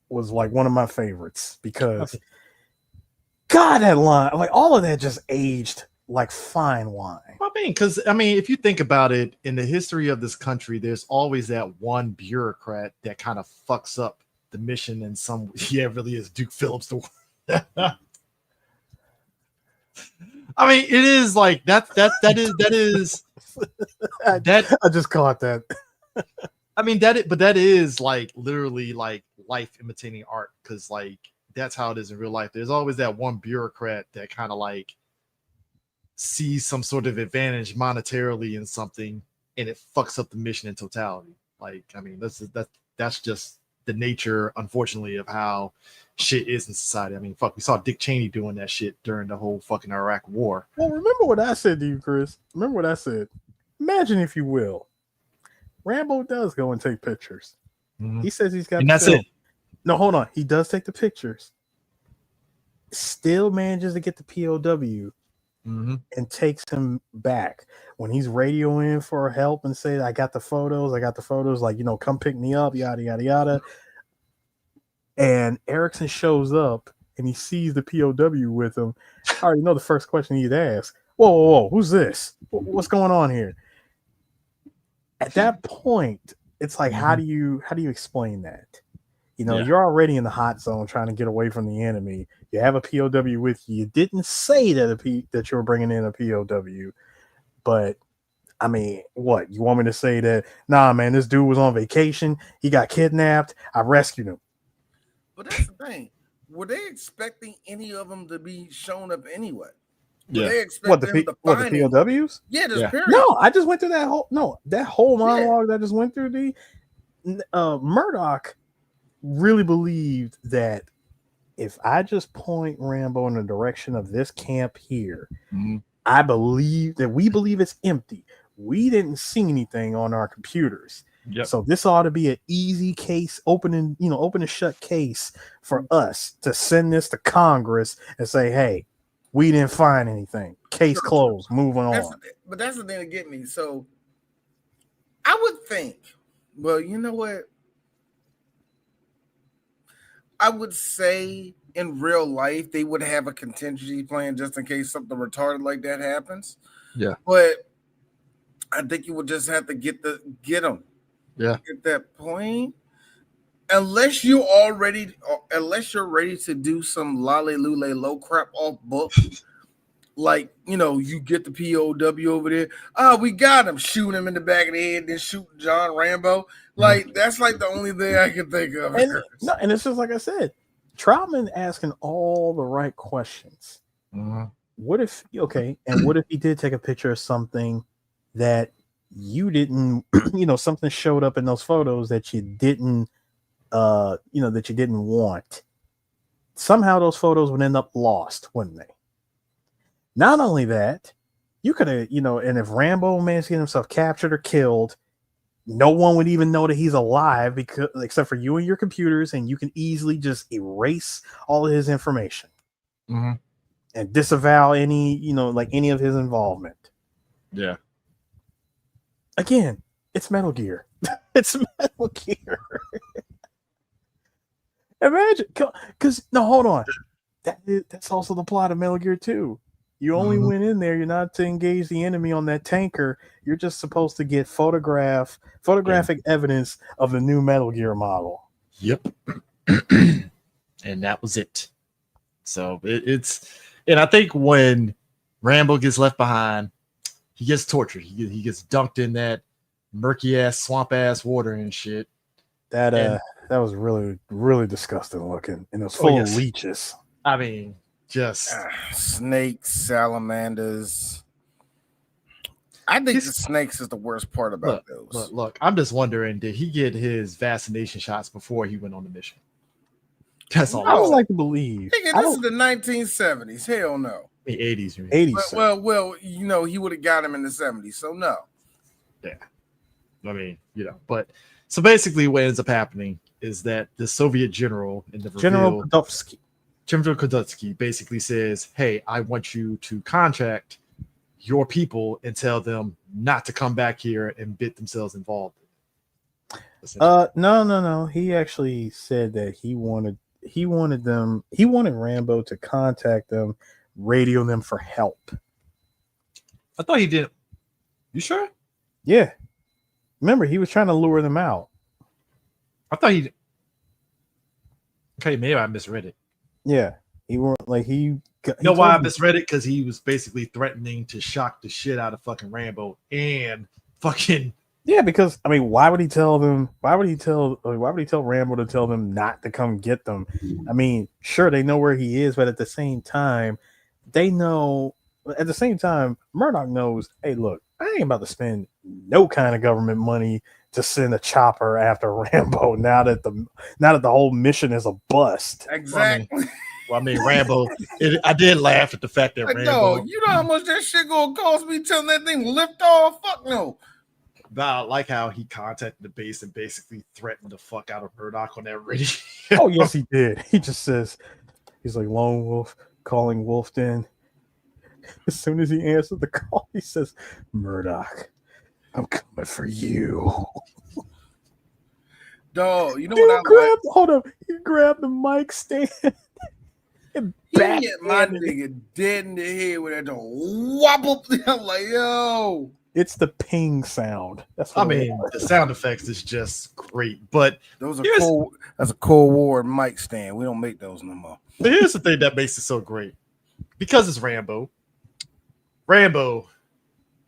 was like one of my favorites because God, that line, like all of that just aged like fine wine. I mean, if you think about it, in the history of this country, there's always that one bureaucrat that kind of fucks up the mission in some. Yeah, it really is Duke Phillips. I mean, it is like that is that. I just caught that. I mean, that is like literally like life imitating art, because like that's how it is in real life. There's always that one bureaucrat that kind of like sees some sort of advantage monetarily in something, and it fucks up the mission in totality. Like, I mean, that's just the nature, unfortunately, of how shit is in society. I mean, fuck, we saw Dick Cheney doing that shit during the whole fucking Iraq war. Well, remember what I said to you, Chris. Remember what I said. Imagine, if you will, Rambo does go and take pictures. Mm-hmm. He says he's got. And that's film. It. No, hold on. He does take the pictures. Still manages to get the POW. Mm-hmm. And takes him back when he's radioing for help and say, I got the photos, like, you know, come pick me up, yada yada yada. And Erickson shows up and he sees the POW with him. I already know the first question he'd ask. Whoa, who's this? What's going on here? At that point, it's like, how do you explain that? You know, You're already in the hot zone trying to get away from the enemy. You have a POW with you. You didn't say that that you were bringing in a POW, but I mean, what? You want me to say that? Nah, man, this dude was on vacation. He got kidnapped. I rescued him. But that's the thing. Were they expecting any of them to be shown up anyway? Were they expecting the POWs? Yeah, period. No, I just went through that whole monologue that I just went through. Murdoch really believed that if I just point Rambo in the direction of this camp here, I believe that we believe it's empty. We didn't see anything on our computers. Yep. So this ought to be an easy case, open and shut case for us to send this to Congress and say, hey, we didn't find anything. Case closed. Moving on. But that's the thing that get me. So I would think, well, you know what? I would say in real life, they would have a contingency plan just in case something retarded like that happens. Yeah. But I think you would just have to get them. Yeah. At that point, unless you're ready to do some lolly lule low crap off book, like, you know, you get the POW over there. Oh, we got him. Shoot him in the back of the head, then shoot John Rambo. Like, that's like the only thing I can think of. And it's just like I said, Troutman asking all the right questions. Mm-hmm. What if he did take a picture of something that you didn't, something showed up in those photos that you didn't, that you didn't want. Somehow those photos would end up lost, wouldn't they? Not only that, you could have, and if Rambo managed to get himself captured or killed, no one would even know that he's alive except for you and your computers, and you can easily just erase all of his information and disavow any of his involvement. Yeah. Again, it's Metal Gear. It's Metal Gear. Imagine, hold on. That's also the plot of Metal Gear 2. You only went in there, you're not to engage the enemy on that tanker. You're just supposed to get photographic evidence of the new Metal Gear model. Yep. And that was it. So and I think when Rambo gets left behind, he gets tortured. He gets dunked in that murky ass, swamp ass water and shit. That was really, really disgusting looking. And it was full of leeches. I mean, just snakes, salamanders. I think the snakes is the worst part about those. Look, I'm just wondering, did he get his vaccination shots before he went on the mission? That's all. I would like to believe. Nigga, this is the 1970s. Hell no. The 80s. 80s. Well, he would have got him in the 70s, so no. Yeah. I mean, but so basically what ends up happening is that the Soviet general in the General Kudutsky basically says, hey, I want you to contact your people and tell them not to come back here and get themselves involved. No. He actually said that he wanted Rambo to contact them, radio them for help. I thought he did. You sure? Yeah. Remember, he was trying to lure them out. I thought he. Okay, maybe I misread it. Yeah, he weren't like he. You know why I misread it? Because he was basically threatening to shock the shit out of fucking Rambo and fucking. Yeah, because I mean, why would he tell them? Why would he tell Rambo to tell them not to come get them? I mean, sure, they know where he is, but at the same time, they know. At the same time, Murdoch knows. Hey, look, I ain't about to spend no kind of government money to send a chopper after Rambo. Now that the whole mission is a bust. Exactly. Well, I mean, Rambo. I did laugh at the fact that Rambo. No, you know how much that shit gonna cost me telling that thing lift off? Fuck no. But I like how he contacted the base and basically threatened the fuck out of Murdoch on that radio. Oh yes, he did. He just says, he's like Lone Wolf calling Wolf in. As soon as he answered the call, he says, "Murdoch, I'm coming for you." Dog, you know what I like? Hold up, he grabbed the mic stand. He hit my nigga dead in the head with that dog. Wobble. I'm like, yo. It's the ping sound. That's what the sound effects is just great. But that's a Cold War mic stand. We don't make those no more. But here's the thing that makes it so great. Because it's Rambo. Rambo,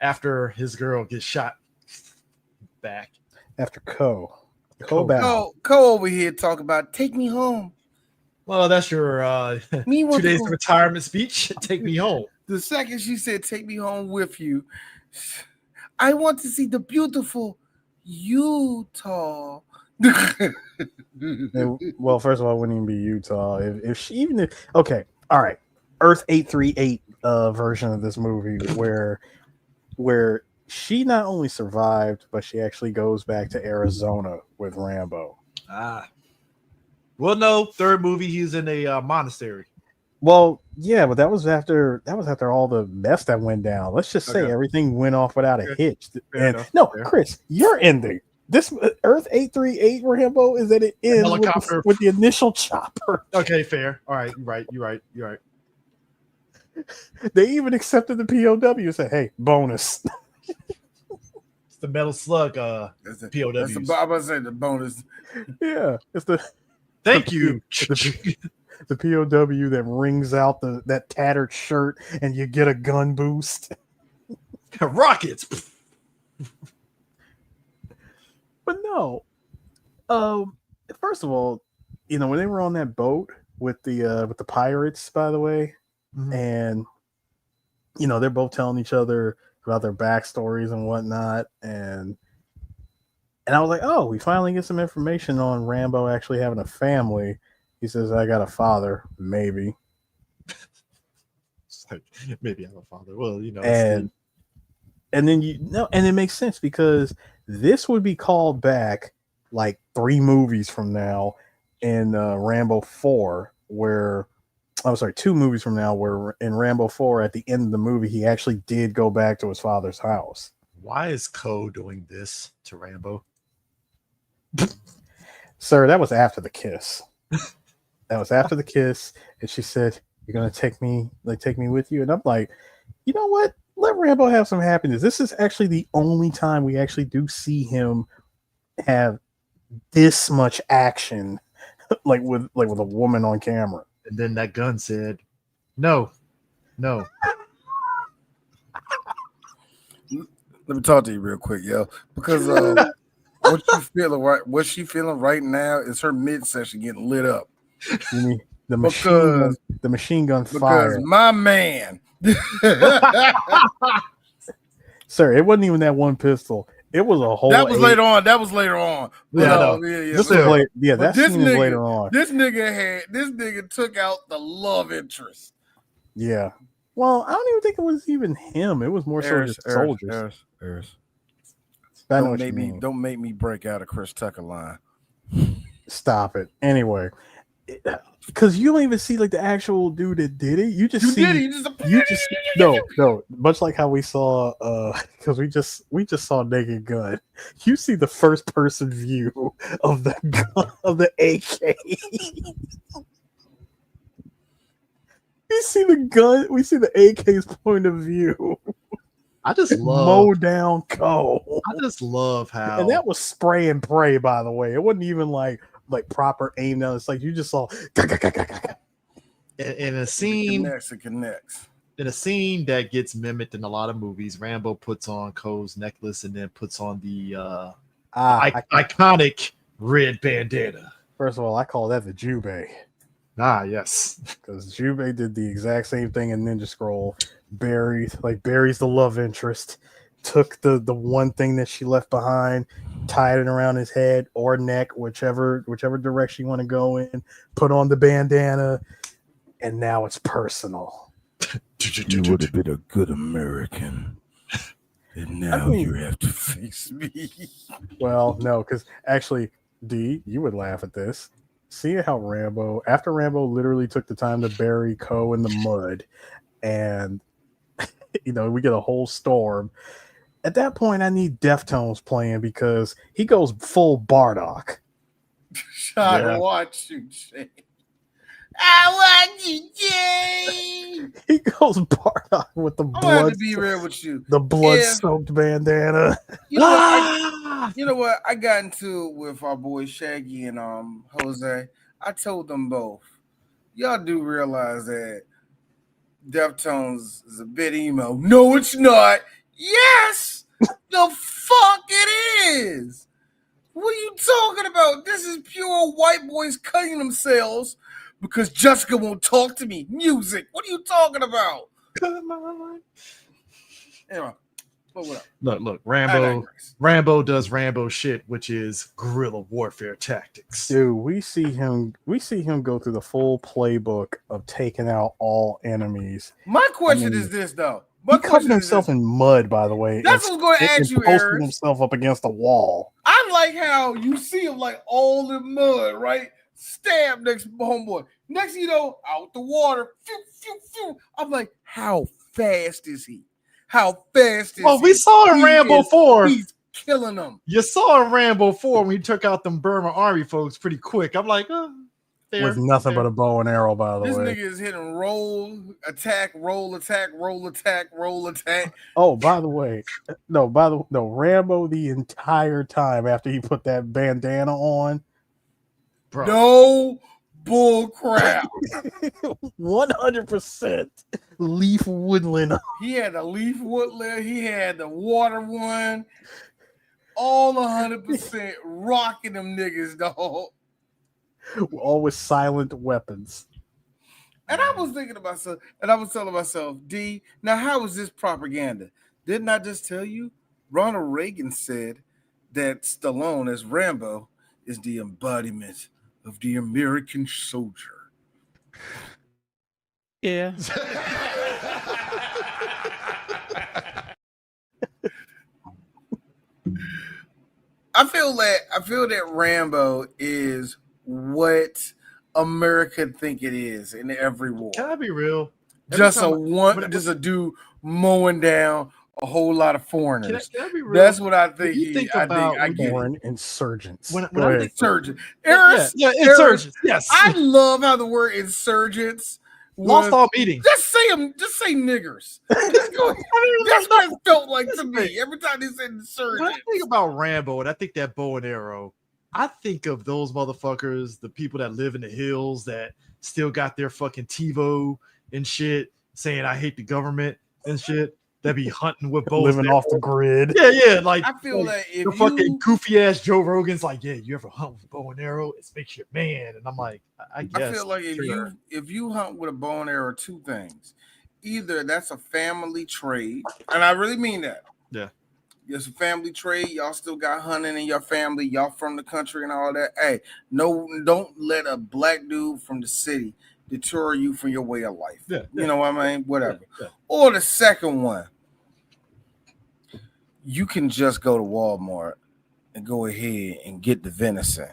after his girl gets shot back. After Co over here talk about take me home. Well, that's your 2 days of retirement speech. Take me home. The second she said take me home with you, I want to see the beautiful Utah. Well, first of all, it wouldn't even be Utah. Okay, all right. Earth 838 version of this movie where she not only survived, but she actually goes back to Arizona with Rambo. Well, no, third movie he's in a monastery. Well, yeah, but that was after all the mess that went down. Let's just say everything went off without a hitch. Chris, your ending. This Earth 838 Rambo is that it ends with the initial chopper. Okay, fair. All right, you're right. They even accepted the POW and said, "Hey, bonus." It's the Metal Slug POW. I'm about to say the bonus. Yeah, it's the. Thank you. The POW that wrings out that tattered shirt and you get a gun boost. Rockets. But no. First of all, when they were on that boat with the pirates, by the way, and they're both telling each other about their backstories and whatnot, and I was like, oh, we finally get some information on Rambo actually having a family. He says, I got a father, maybe. Maybe I have a father. Well, and then and it makes sense because this would be called back like 3 movies from now in Rambo 4, where 2 movies from now, where in Rambo 4 at the end of the movie he actually did go back to his father's house. Why is Co doing this to Rambo? Sir, that was after the kiss. And she said, "You're gonna take me with you," and I'm like, you know what? Let Rambo have some happiness. This is actually the only time we actually do see him have this much action, like with a woman on camera. And then that gun said, "No." Let me talk to you real quick, yo, because what she feeling right now is her midsection getting lit up. You mean the machine gun fire? Because my man, Sir, it wasn't even that one pistol. It was a whole. That was later on. That was later on. Yeah, I know. This was later. Yeah, that scene is later on. This nigga took out the love interest. Yeah. Well, I don't even think it was even him. It was more so just soldiers. Don't make me break out a Chris Tucker line. Stop it. Anyway, because you don't even see like the actual dude that did it. You just no. Much like how we saw, because we just saw Naked Gun. You see the first person view of the gun, of the AK. We see the gun. We see the AK's point of view. I just love mow down Cole. I just love how, and that was spray and pray. By the way, it wasn't even like proper aim down. It's like you just saw. In a scene, it connects. In a scene that gets mimicked in a lot of movies, Rambo puts on Cole's necklace and then puts on the iconic red bandana. First of all, I call that the Jubei. Ah, yes. Because Jubei did the exact same thing in Ninja Scroll. Buries the love interest, took the one thing that she left behind, tied it around his head or neck, whichever direction you want to go in, put on the bandana, and now it's personal. You would have been a good American. And now you have to face me. Well, no, because actually, D, you would laugh at this. See how after Rambo literally took the time to bury Ko in the mud, and we get a whole storm. At that point, I need Deftones playing because he goes full Bardock. I watch you, Jay. I watch you, Jay. He goes Bardock with the blood. I have to be real with you. The blood-soaked bandana. You know what? I got into it with our boy Shaggy and Jose. I told them both, y'all do realize that Deftones is a bit emo. No, it's not. Yes, the fuck it is. What are you talking about? This is pure white boys cutting themselves because Jessica won't talk to me. Music. What are you talking about? Come on. Anyway, what up? Look, Rambo does Rambo shit, which is guerrilla warfare tactics. Dude, we see him go through the full playbook of taking out all enemies. My question is this, though. He covered himself in mud, by the way. That's what I was going to ask you, posting himself up against the wall. I like how you see him like all in mud, right? Stab next to homeboy. Next, out the water. Phew, phew, phew. I'm like, how fast is he? How fast is he? Well, we saw in Rambo 4. He's killing them. You saw in Rambo 4 when he took out them Burma army folks pretty quick. I'm like, with nothing but a bow and arrow, by the way. This nigga is hitting roll, attack, roll, attack, roll, attack, roll, attack. Oh, by the way, Rambo the entire time after he put that bandana on. Bro. No bull crap. 100% leaf woodland. He had the leaf woodland. He had the water one. All 100% rocking them niggas, dog. All with silent weapons. And I was thinking about myself, and I was telling myself, D, now how is this propaganda? Didn't I just tell you? Ronald Reagan said that Stallone as Rambo is the embodiment of the American soldier. Yeah. I feel that Rambo is what America think it is in every war. Can I be real? Just a dude mowing down a whole lot of foreigners. Can I be real? That's what I think. I get foreign insurgents. When I think insurgents, insurgents. Yes, I love how the word insurgents lost all meaning. Just say them. Just say niggers. Just go. That's what it felt like to me every time they said insurgents. When I think about Rambo and I think that bow and arrow, I think of those motherfuckers, the people that live in the hills that still got their fucking TiVo and shit, saying I hate the government and shit. That be hunting with bows, living off the grid. Yeah. Like I feel that if the fucking goofy ass Joe Rogan's like, yeah, you ever hunt with a bow and arrow? It makes you a man. And I'm like, I guess. I feel like if you hunt with a bow and arrow, two things: either that's a family trade, and I really mean that. Yeah. It's a family trade. Y'all still got hunting in your family. Y'all from the country and all that. Hey, no, don't let a black dude from the city deter you from your way of life. Yeah. You know what I mean? Whatever. Yeah. Or the second one, you can just go to Walmart and go ahead and get the venison.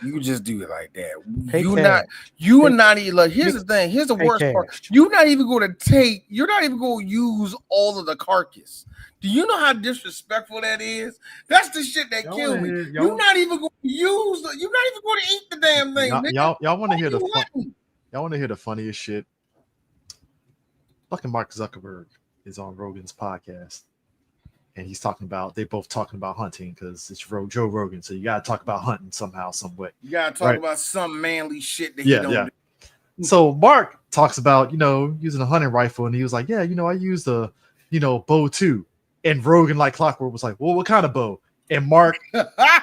You can just do it like that. You are not even like. Here's the thing. Here's the worst part. You're not even going to use all of the carcass. Do you know how disrespectful that is? That's the shit that killed me. You're not even going to use. You're not even going to eat the damn thing. Y'all want to hear y'all want to hear the funniest shit? Fucking Mark Zuckerberg is on Rogan's podcast. And he's they both talking about hunting because it's Joe Rogan. So you got to talk about hunting somehow, some way. You got to talk about some manly shit that he don't do. So Mark talks about, using a hunting rifle. And he was like, yeah, I used a, bow too. And Rogan, like clockwork, was like, well, what kind of bow? And Mark,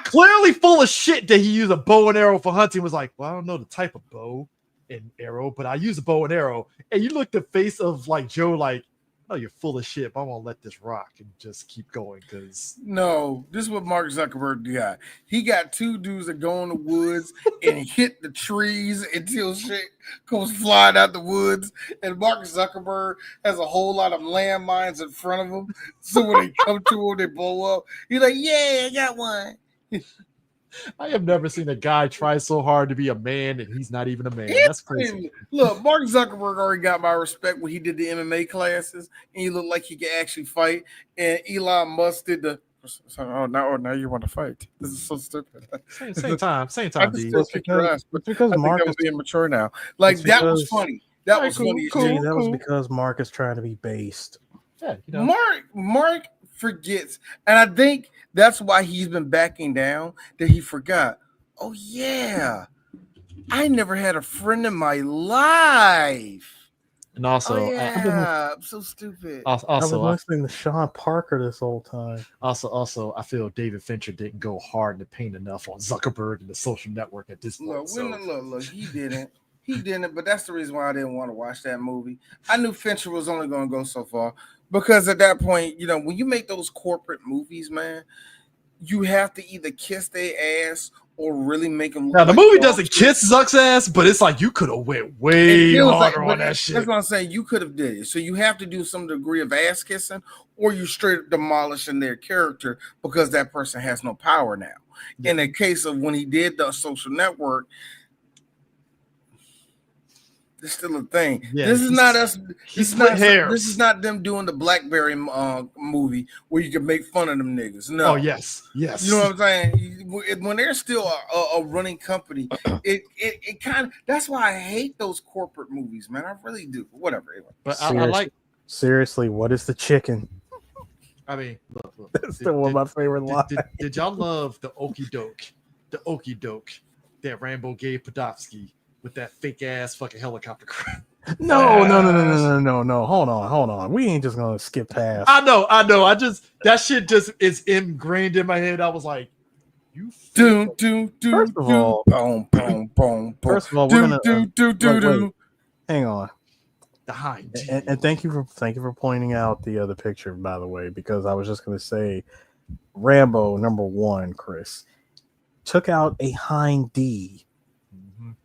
clearly full of shit that he used a bow and arrow for hunting, was like, well, I don't know the type of bow and arrow, but I use a bow and arrow. And you look the face of like Joe, like, oh, you're full of shit, but I won't let this rock and just keep going because no, this is what Mark Zuckerberg got. He got two dudes that go in the woods and hit the trees until shit comes flying out the woods. And Mark Zuckerberg has a whole lot of landmines in front of him. So when they come to him, they blow up. He's like, yeah, I got one. I have never seen a guy try so hard to be a man and he's not even a man. That's crazy. Look, Mark Zuckerberg already got my respect when he did the MMA classes and he looked like he could actually fight. And Elon Musk did the now you want to fight. This is so stupid. Same time. I just still kick your ass, but because Mark is being mature now. Like that was funny. That was funny. That was because Mark is trying to be based. Yeah, Mark forgets, and I think that's why he's been backing down. That he forgot. Oh yeah, I never had a friend in my life. And also, I'm so stupid. I was listening to Sean Parker this whole time. Also, I feel David Fincher didn't go hard in the paint enough on Zuckerberg and the social network at this point. Look, he didn't. He didn't, but that's the reason why I didn't want to watch that movie. I knew Fincher was only going to go so far because at that point, when you make those corporate movies, man, you have to either kiss their ass or really make them. Now, the movie doesn't kiss Zuck's ass, but it's like you could have went way harder on that shit. That's what I'm saying. You could have did it. So you have to do some degree of ass kissing, or you straight up demolishing their character because that person has no power now. Yeah. In the case of when he did the Social Network, it's still a thing. Yeah, this is not us. This is not them doing the BlackBerry movie where you can make fun of them niggas. No. Oh yes. You know what I'm saying? When they're still a running company, it kind of. That's why I hate those corporate movies, man. I really do. Whatever. Anyway. But I like. Seriously, what is the chicken? I mean, look. That's still one of my favorite lines. Did y'all love the okey doke that Rambo gave Pfft with that fake ass fucking helicopter crash? No. Hold on. We ain't just gonna skip past. I know. That shit just is ingrained in my head. I was like, you. First of all, we're gonna. Hang on. The high. And thank you for pointing out the other picture, by the way, because I was just gonna say, Rambo #1, Chris, took out a hind D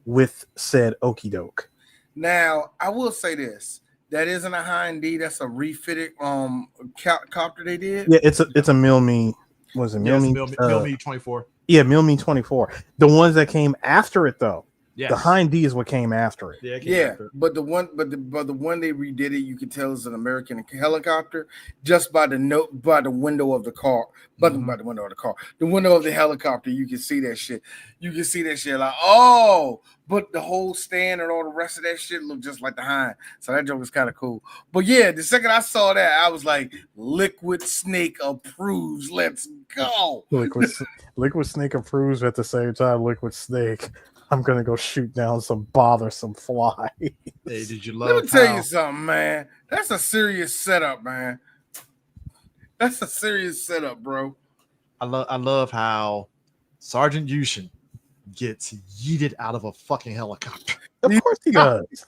with said okey doke. Now, I will say this: that isn't a hind D. That's a refitted copter they did. Yeah, it's a Milme. Was it Milme? Milme 24. Yeah, Milme 24. The ones that came after it, though. Yes. The hind D is what came after it. Yeah, but the one they redid it, you can tell it's an American helicopter just by the window of the car, by the window of the car, the window of the helicopter. You can see that shit. Like, oh, but the whole stand and all the rest of that shit look just like the hind. So that joke was kind of cool. But yeah, the second I saw that, I was like, Liquid Snake approves. Let's go. Liquid Snake approves at the same time. Liquid Snake, I'm gonna go shoot down some bothersome fly. Hey, did you love? Let me tell you something, man. That's a serious setup, man. That's a serious setup, bro. I love how Sergeant Yushin gets yeeted out of a fucking helicopter. Of course he does.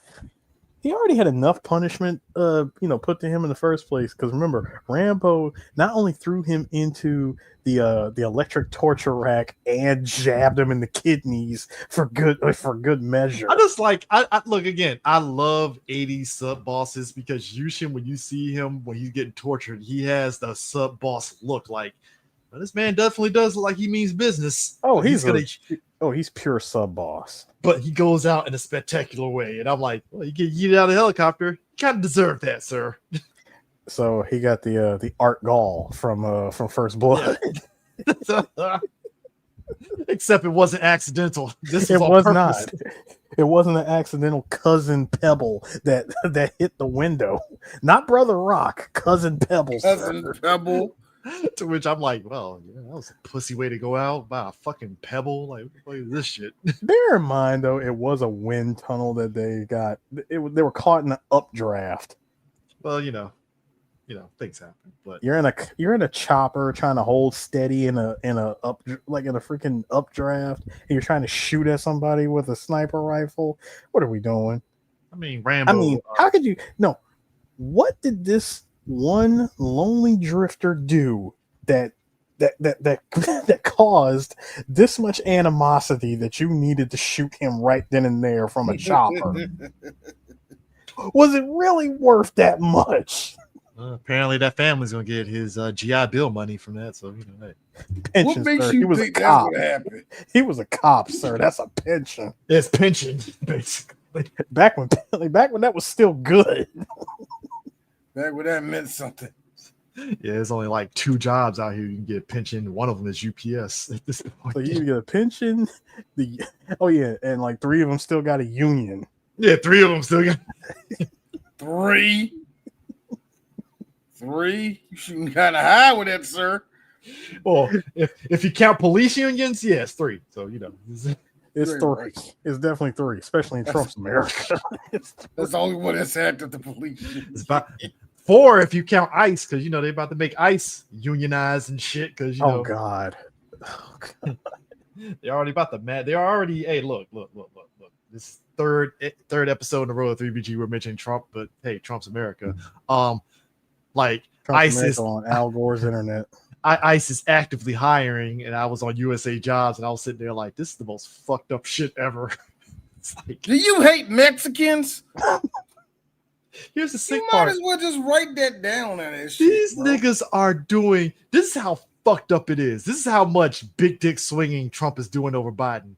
he already had enough punishment, put to him in the first place. Because remember, Rambo not only threw him into the electric torture rack and jabbed him in the kidneys for good measure. I just like I look again. I love 80s sub bosses because usually when you see him when he's getting tortured, he has the sub boss look like. Well, this man definitely does look like he means business. Oh, he's pure sub boss. But he goes out in a spectacular way, and I'm like, well, you get out of the helicopter. You kind of deserve that, sir. So he got the Art Gall from First Blood. Yeah. Except it wasn't accidental. It was not. It wasn't an accidental cousin Pebble that hit the window. Not Brother Rock, cousin Pebble. Cousin Pebble. To which I'm like, well, yeah, that was a pussy way to go out by a fucking pebble. Like, what is this shit? Bear in mind, though, it was a wind tunnel that they got. They were caught in an updraft. Well, things happen. But you're in a chopper trying to hold steady in a freaking updraft, and you're trying to shoot at somebody with a sniper rifle. What are we doing? I mean, Rambo. I mean, how could you? No, what did this one lonely drifter do that caused this much animosity that you needed to shoot him right then and there from a chopper? Was it really worth that much? Apparently that family's gonna get his GI Bill money from that, so hey. Pension, what makes sir. you He was think a cop. that's what happened? He was a cop, sir. That's a pension. It's pension, basically. Back when that was still good. Back when that meant something. Yeah, there's only like 2 jobs out here you can get a pension. One of them is UPS at this point. So you get a pension. And like 3 of them still got a union. Yeah, 3 of them still got 3. You shooting kind of high with that, sir. Well, if you count police unions, yes, 3. So it's 3. It's definitely 3, especially in Trump's America. That's the only one that's active. The police. It's about 4 if you count ICE, because they're about to make ICE unionized and shit. Because oh god, they're already about to mad. They're already. Hey, look. This third episode in a row of 3BG we're mentioning Trump, but hey, Trump's America. Like Trump's ICE America is on Al Gore's internet. ICE is actively hiring, and I was on USA Jobs, and I was sitting there like, this is the most fucked up shit ever. It's like, do you hate Mexicans? Here's the sick you part. might as well just write that down on that shit. These niggas are doing. This is how fucked up it is. This is how much big dick swinging Trump is doing over Biden.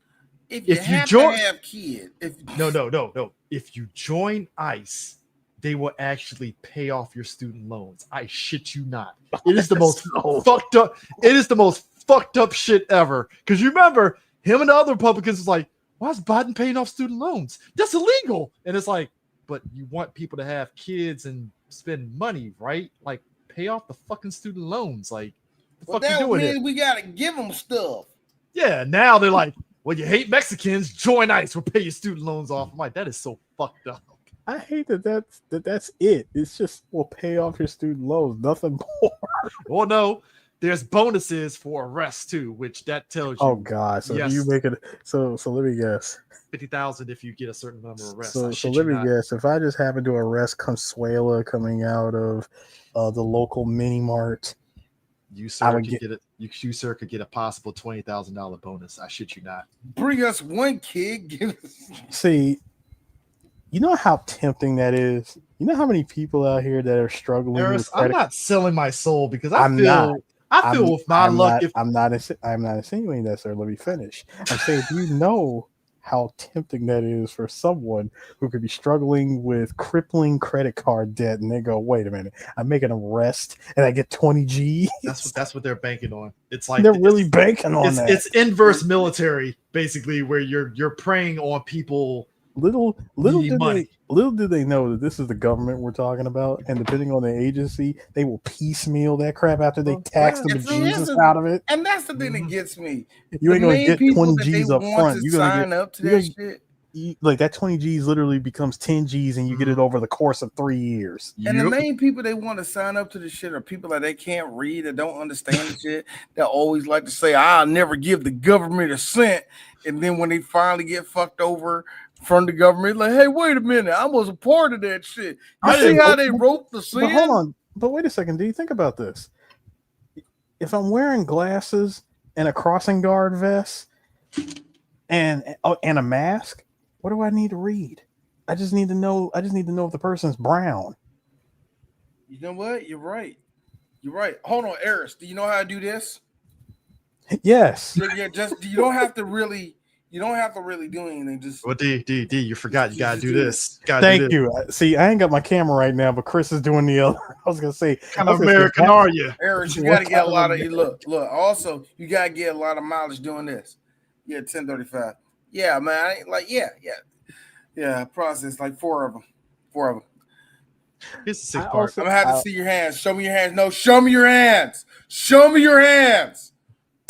If you join, have kids, no. If you join ICE, they will actually pay off your student loans. I shit you not. It is the most fucked up. It is the most fucked up shit ever. Because you remember him and the other Republicans was like, why is Biden paying off student loans? That's illegal. And it's like, but you want people to have kids and spend money, right? Like, pay off the fucking student loans. Like, well, that means we gotta give them stuff. Yeah, now they're like, well, you hate Mexicans, join ICE, we'll pay your student loans off. I'm like, that is so fucked up. I hate that's it. It's just we'll pay off your student loans, nothing more. Well, no, there's bonuses for arrests too, which that tells you. Oh god, so yes, you make it. So let me guess. 50,000 if you get a certain number of arrests. So let me guess. If I just happen to arrest Consuela coming out of the local mini mart, you sir could get a possible $20,000 bonus. I shit you not. Bring us one kid. See, you know how tempting that is. You know how many people out here that are struggling. I'm not selling my soul because I feel with my luck. I'm not insinuating that, sir. Let me finish. I'm saying, do you know how tempting that is for someone who could be struggling with crippling credit card debt, and they go, "Wait a minute, I make an arrest and I get 20 G." That's what they're banking on. It's like they're really banking on that. It's inverse military, basically, where you're preying on people. Little did they know that this is the government we're talking about, and depending on the agency, they will piecemeal that crap after they tax the bejesus out of it. And that's the thing that gets me. You ain't gonna get 20 G's up front. You're gonna sign up to that shit. Like that 20 G's literally becomes 10 G's, and you get it over the course of 3 years. And the main people they want to sign up to the shit are people that they can't read or don't understand the shit. They always like to say, "I'll never give the government a cent," and then when they finally get fucked over from the government. Like, hey, wait a minute, I was a part of that shit. You I see didn't how know- they wrote the sin? But hold on. But wait a second. Do you think about this? If I'm wearing glasses and a crossing guard vest and a mask, what do I need to read? I just need to know. I just need to know if the person's brown. You know what? You're right. You're right. Hold on, Eris. Do you know how to do this? Yes. Yeah, just you don't have to really do anything. Just Well, D, you forgot. You gotta just do do this. Thank you. See, I ain't got my camera right now, but Chris is doing the other. I was gonna say, What kind of American are you? Eris, you What gotta get a kind of lot of American? look. Also, you gotta get a lot of mileage doing this. Yeah, 1035. Yeah, man. I ain't like, yeah. Process like four of them. Here's the sick I part. also- I'm gonna have to see your hands. Show me your hands. No, show me your hands. Show me your hands.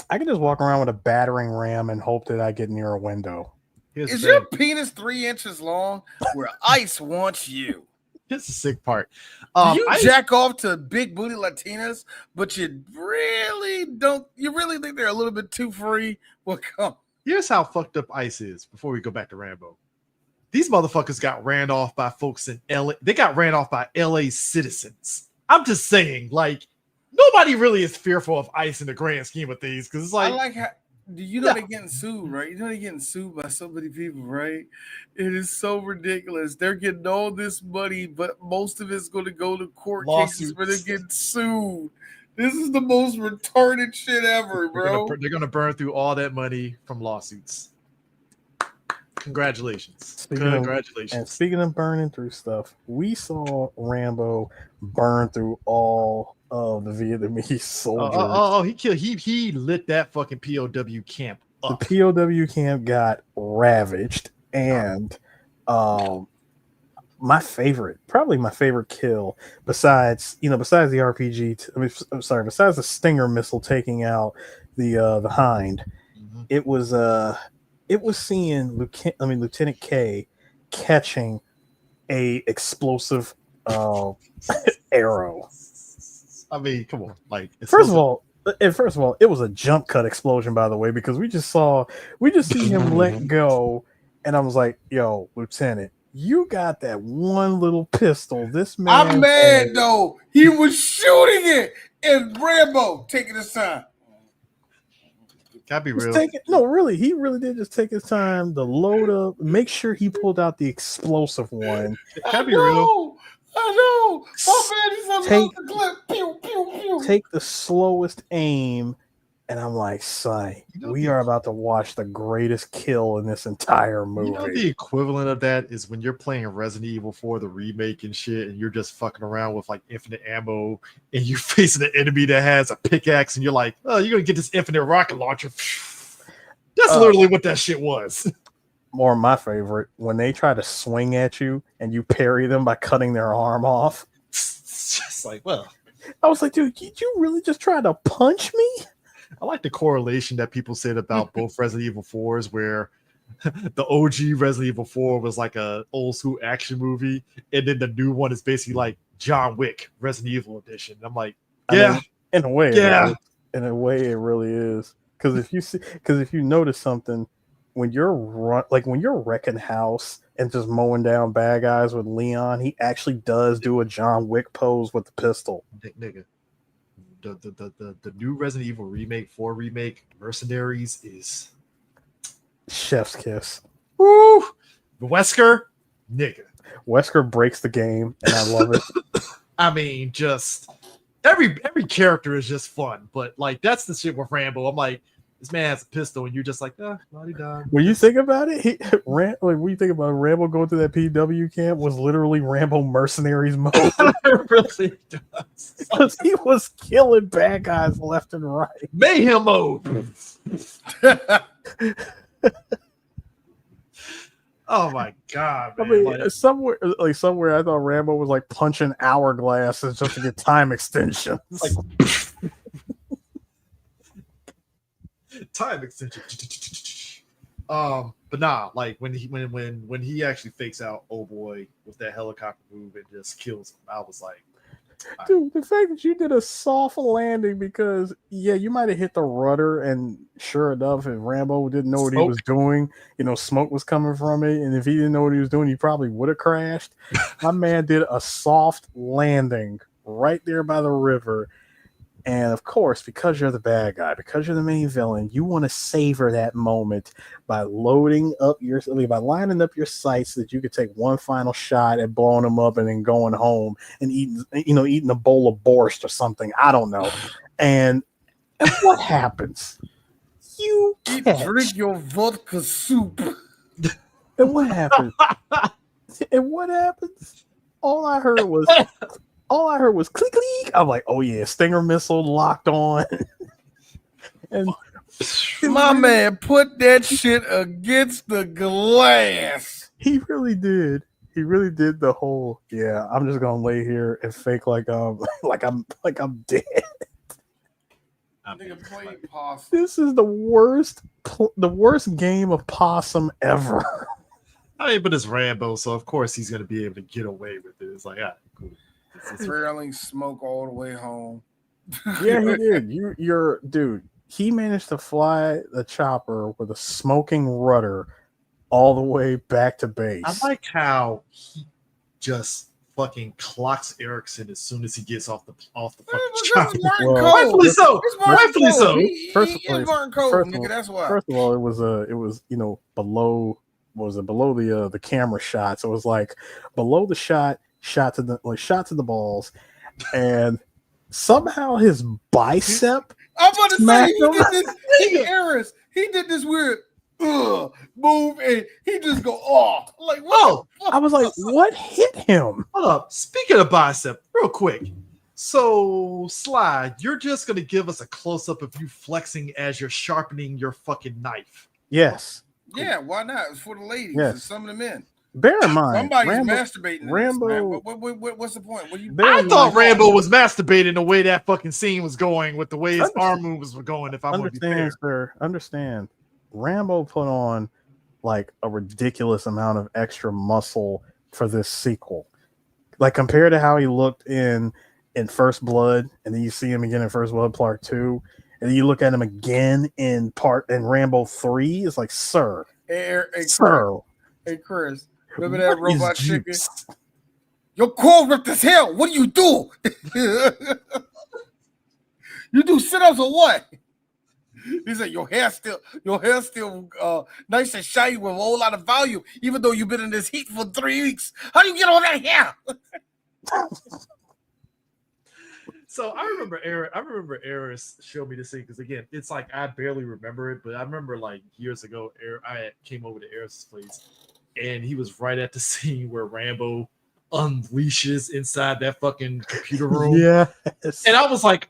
I could just walk around with a battering ram and hope that I get near a window. Here's Is the your thing. penis 3 inches long? Where ICE wants you? Here's the sick part. Do you I jack off to big booty Latinas, but you really don't? You really think they're a little bit too free? Well, come. Here's how fucked up ICE is. Before we go back to Rambo, these motherfuckers got ran off by folks in LA. They got ran off by LA citizens. I'm just saying, like, nobody really is fearful of ICE in the grand scheme of things because it's I like, like how. Do you know they're getting sued, right? You know they're getting sued by so many people, right? It is so ridiculous. They're getting all this money, but most of it's going to go to court cases where they're getting sued. This is the most retarded shit ever, bro. they're gonna burn through all that money from lawsuits. Congratulations. And speaking of burning through stuff, we saw Rambo burn through all of the Vietnamese soldiers. He lit that fucking POW camp up. The POW camp got ravaged, and probably my favorite kill, besides the RPG. Besides the Stinger missile taking out the Hind, it was seeing Lieutenant K catching a explosive arrow. I mean, come on. Like, First of all, it was a jump cut explosion, by the way, because we just see him let go, and I was like, "Yo, Lieutenant, you got that one little pistol. This man." I'm mad though. He was shooting it, and Rambo taking his time. Gotta be real. He really did just take his time to load up, make sure he pulled out the explosive one. Gotta be real. I know. My man is the clip. Pew, pew, pew. Take the slowest aim, and I'm like, son, we are about to watch the greatest kill in this entire movie. You know, the equivalent of that is when you're playing Resident Evil 4, the remake and shit, and you're just fucking around with like infinite ammo, and you're facing an enemy that has a pickaxe, and you're like, oh, you're gonna get this infinite rocket launcher. That's literally what that shit was. More my favorite, when they try to swing at you and you parry them by cutting their arm off. It's just like, well, I was like, dude, did you really just try to punch me? I like the correlation that people said about both Resident Evil 4s, where the OG Resident Evil 4 was like a old school action movie, and then the new one is basically like John Wick Resident Evil edition. I'm like, yeah, I mean, in a way, yeah, in a way, it really is. Because if you notice something, when you're wrecking house and just mowing down bad guys with Leon, he actually does do a John Wick pose with the pistol. Nigga. The new Resident Evil remake, 4 remake, Mercenaries is chef's kiss. Woo! Wesker, nigga. Wesker breaks the game, and I love it. I mean, just every character is just fun, but like that's the shit with Rambo. I'm like, this man has a pistol, and you're just like, la-di-da. When you think about it, when you think about Rambo going to that PW camp, was literally Rambo Mercenaries mode. It really does. Because he was killing bad guys left and right. Mayhem mode. Oh my god, man. I mean, somewhere I thought Rambo was like punching hourglasses just to get time extensions. Like, time extension. But nah, like when he actually fakes out oh boy with that helicopter move and just kills him, I was like, Dude, the fact that you did a soft landing because, you might have hit the rudder, and sure enough, if Rambo didn't know what he was doing, smoke was coming from it, and if he didn't know what he was doing, he probably would have crashed. My man did a soft landing right there by the river. And of course, because you're the bad guy, because you're the main villain, you want to savor that moment by lining up your sights so that you could take one final shot at blowing them up and then going home and eating a bowl of borscht or something. I don't know. And what happens? You drink your vodka soup. And what happens? All I heard was click click. I'm like, oh yeah, Stinger missile locked on. And my man put that shit against the glass. He really did. He really did the whole. Yeah, I'm just gonna lay here and fake like I'm dead. This is the worst game of possum ever. I mean, but it's Rambo, so of course he's gonna be able to get away with it. It's like, cool. Trailing smoke all the way home. Yeah, he did. You're dude. He managed to fly the chopper with a smoking rudder all the way back to base. I like how he just fucking clocks Erickson as soon as he gets off the fucking chopper. Rightfully so. Rightfully so. First of all, it was below. What was it, below the camera shot? So it was like below the shot to the balls, and somehow his bicep. I'm about to say he did this weird move, and he just go off like whoa. I was like, what hit him? Hold up. Speaking of bicep, real quick. So, Sly, you're just gonna give us a close up of you flexing as you're sharpening your fucking knife. Yes. Yeah, why not? It's for the ladies and some of the men. Bear in mind, somebody's masturbating. Rambo. What's the point? I thought Rambo was masturbating the way that fucking scene was going with the way his arm moves were going. If I want to be fair, sir, understand. Rambo put on like a ridiculous amount of extra muscle for this sequel. Like compared to how he looked in First Blood, and then you see him again in First Blood Part 2, and then you look at him again in Rambo 3. It's like, sir, sir. Hey, Chris. Remember that robot chicken? Your core ripped as hell. What do? You do sit-ups or what? He said your hair still nice and shiny with a whole lot of volume, even though you've been in this heat for 3 weeks. How do you get all that hair? So I remember Eris showed me this thing because again, it's like I barely remember it, but I remember like years ago, I came over to Eris's place. And he was right at the scene where Rambo unleashes inside that fucking computer room. Yes. And I was like,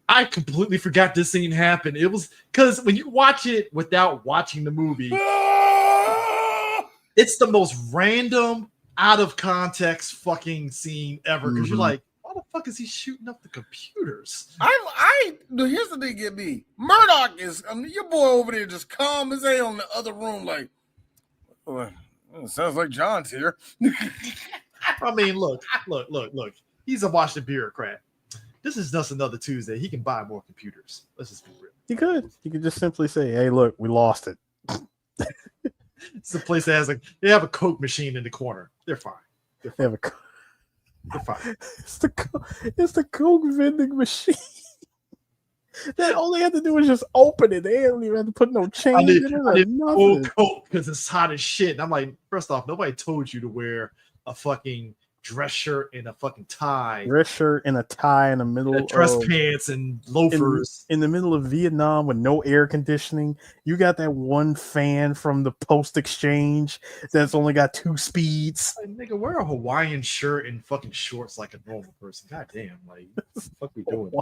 I completely forgot this scene happened. It was because when you watch it without watching the movie, it's the most random, out of context fucking scene ever. Because you're like, why the fuck is he shooting up the computers? Here's the thing get me. Murdoch is, your boy over there just calm as hell in the other room, like, sounds like John's here. I mean, look. He's a Washington bureaucrat. This is just another Tuesday. He can buy more computers. Let's just be real. He could just simply say, "Hey, look, we lost it." It's a place that they have a Coke machine in the corner. They're fine. They're fine. It's the Coke vending machine. That all they had to do was just open it. They don't even have to put no change in it or nothing. Coat because it's hot as shit. And I'm like, first off, nobody told you to wear a fucking dress shirt and a fucking tie. Dress shirt and a tie in the middle of dress pants and loafers. In the middle of Vietnam with no air conditioning. You got that one fan from the post exchange that's only got 2 speeds. Like, nigga, wear a Hawaiian shirt and fucking shorts like a normal person. God damn, like what the fuck we doing?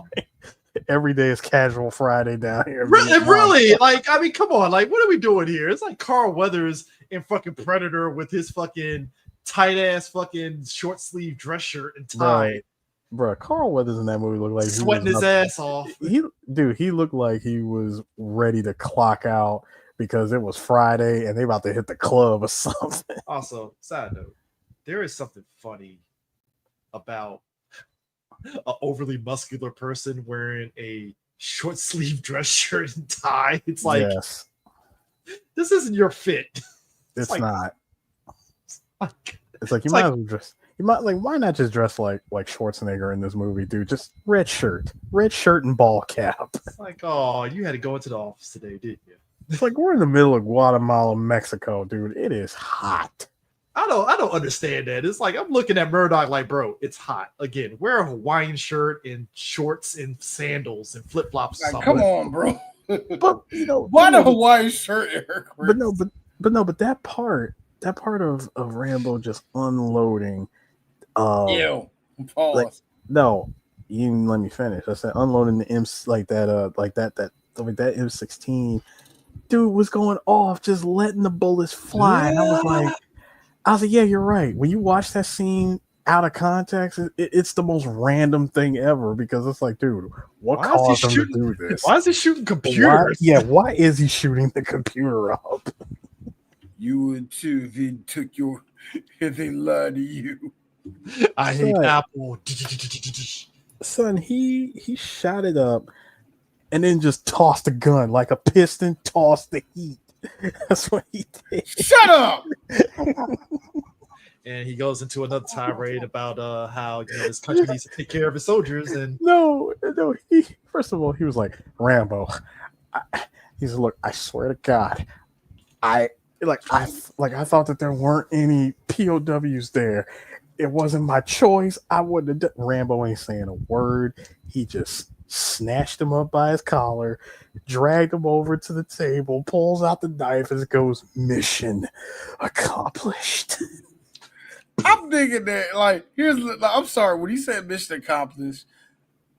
Every day is casual Friday down here. Really? Like, I mean, come on. Like, what are we doing here? It's like Carl Weathers in fucking Predator with his fucking tight ass fucking short sleeve dress shirt and tie. Bro, Carl Weathers in that movie looked like sweating his ass off. He looked like he was ready to clock out because it was Friday and they about to hit the club or something. Also, side note, there is something funny about an overly muscular person wearing a short sleeve dress shirt and tie. It's like, yes, this isn't your fit. it's like, not. Like, It's like you it's might like- as well dress. You might like why not just dress like Schwarzenegger in this movie, dude? Just red shirt and ball cap. it's like, oh, you had to go into the office today, didn't you? It's like we're in the middle of Guatemala, Mexico, dude. It is hot. I don't understand that. It's like I'm looking at Murdoch like, bro, it's hot. Again, wear a Hawaiian shirt and shorts and sandals and flip flops. Like, come on, bro. But you know, why the Hawaiian shirt, Eric? But that part of Rambo just unloading. Ew. Pause. Like, no, you didn't let me finish. I said unloading the M like that M16 dude was going off, just letting the bullets fly. And I was like, yeah, you're right. When you watch that scene out of context, it's the most random thing ever because it's like, dude, what caused him to do this? Why is he shooting computers? Why is he shooting the computer up? You would too if they took your if they lied to you. I hate Apple. Son, he shot it up and then just tossed the gun like a piston tossed the heat. That's what he did. Shut up. And he goes into another tirade about how this country needs to take care of its soldiers. And no, he first of all he was like, Rambo. He's look, I swear to God, I thought that there weren't any POWs there. It wasn't my choice. I wouldn't have done. Rambo ain't saying a word. He just snatched him up by his collar, dragged him over to the table, pulls out the knife, and goes, mission accomplished. I'm thinking that, like, I'm sorry, when he said mission accomplished,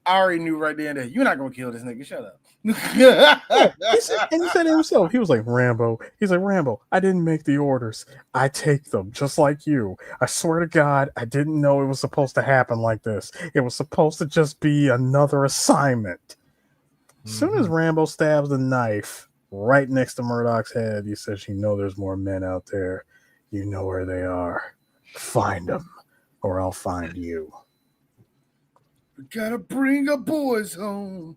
I already knew right there and there, you're not going to kill this nigga. Shut up. He said it himself. He was like, Rambo. He's like, Rambo, I didn't make the orders. I take them just like you. I swear to God, I didn't know it was supposed to happen like this. It was supposed to just be another assignment. As soon as Rambo stabs the knife right next to Murdoch's head, he says, you know there's more men out there. You know where they are. Find them, or I'll find you. We gotta bring our boys home.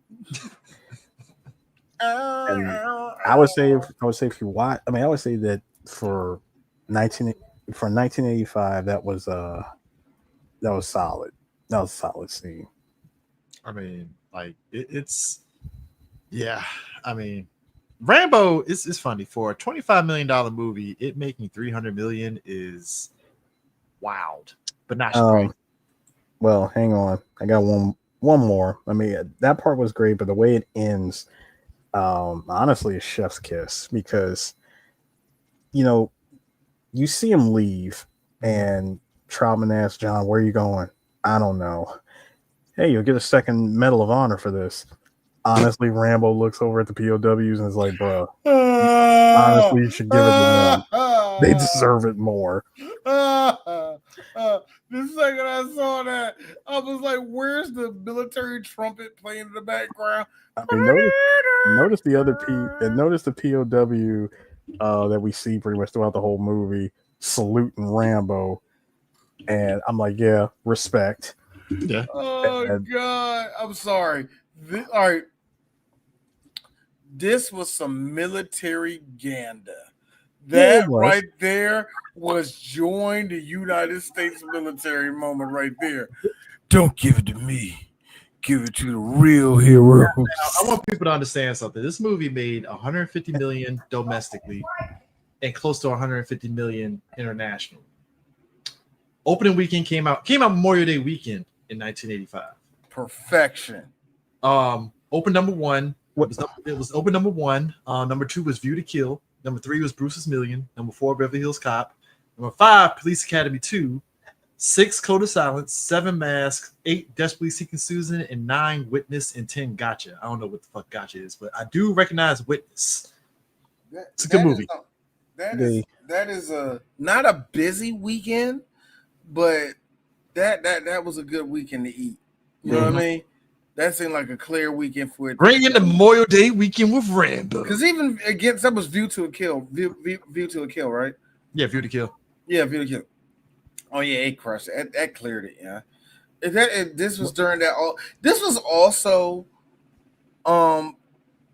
And I would say if you watch, I would say that for 1985, that was solid. That was a solid scene. I mean, like it's yeah. I mean, Rambo is funny for a $25 million movie. It making $300 million is wild, but not great. Well, hang on. I got one more. I mean, that part was great, but the way it ends. Honestly, a chef's kiss because, you see him leave and Troutman asks John, where are you going? I don't know. Hey, you'll get a second Medal of Honor for this. Honestly, Rambo looks over at the POWs and is like, bro, honestly, you should give it to them. They deserve it more. The second I saw that, I was like, where's the military trumpet playing in the background? I mean, notice the POW that we see pretty much throughout the whole movie saluting Rambo, and I'm like, yeah, respect. Yeah. Oh God, I'm sorry. All right, this was some military ganda. That right there was join the United States military moment right there. Don't give it to me. Give it to the real heroes. Now, I want people to understand something. This movie made $150 million domestically and close to $150 million internationally. Opening weekend came out Memorial Day weekend in 1985. Perfection. Open number one. It was open number one. Number two was View to Kill. Number 3 was Bruce's Million. Number 4, Beverly Hills Cop. Number 5, Police Academy 2. 6, Code of Silence. 7, Mask. 8, Desperately Seeking Susan. And 9, Witness. And 10, Gotcha. I don't know what the fuck Gotcha is, but I do recognize Witness. It's a good movie. That is not a busy weekend, but that was a good weekend to eat. You know what I mean? That seemed like a clear weekend for it. Bring in the Memorial Day weekend with Rambo. Because even against that was View to a Kill. View to a Kill, right? Yeah, View to Kill. Yeah, View to Kill. Oh yeah, it crushed it. That cleared it. Yeah. This was during that. This was also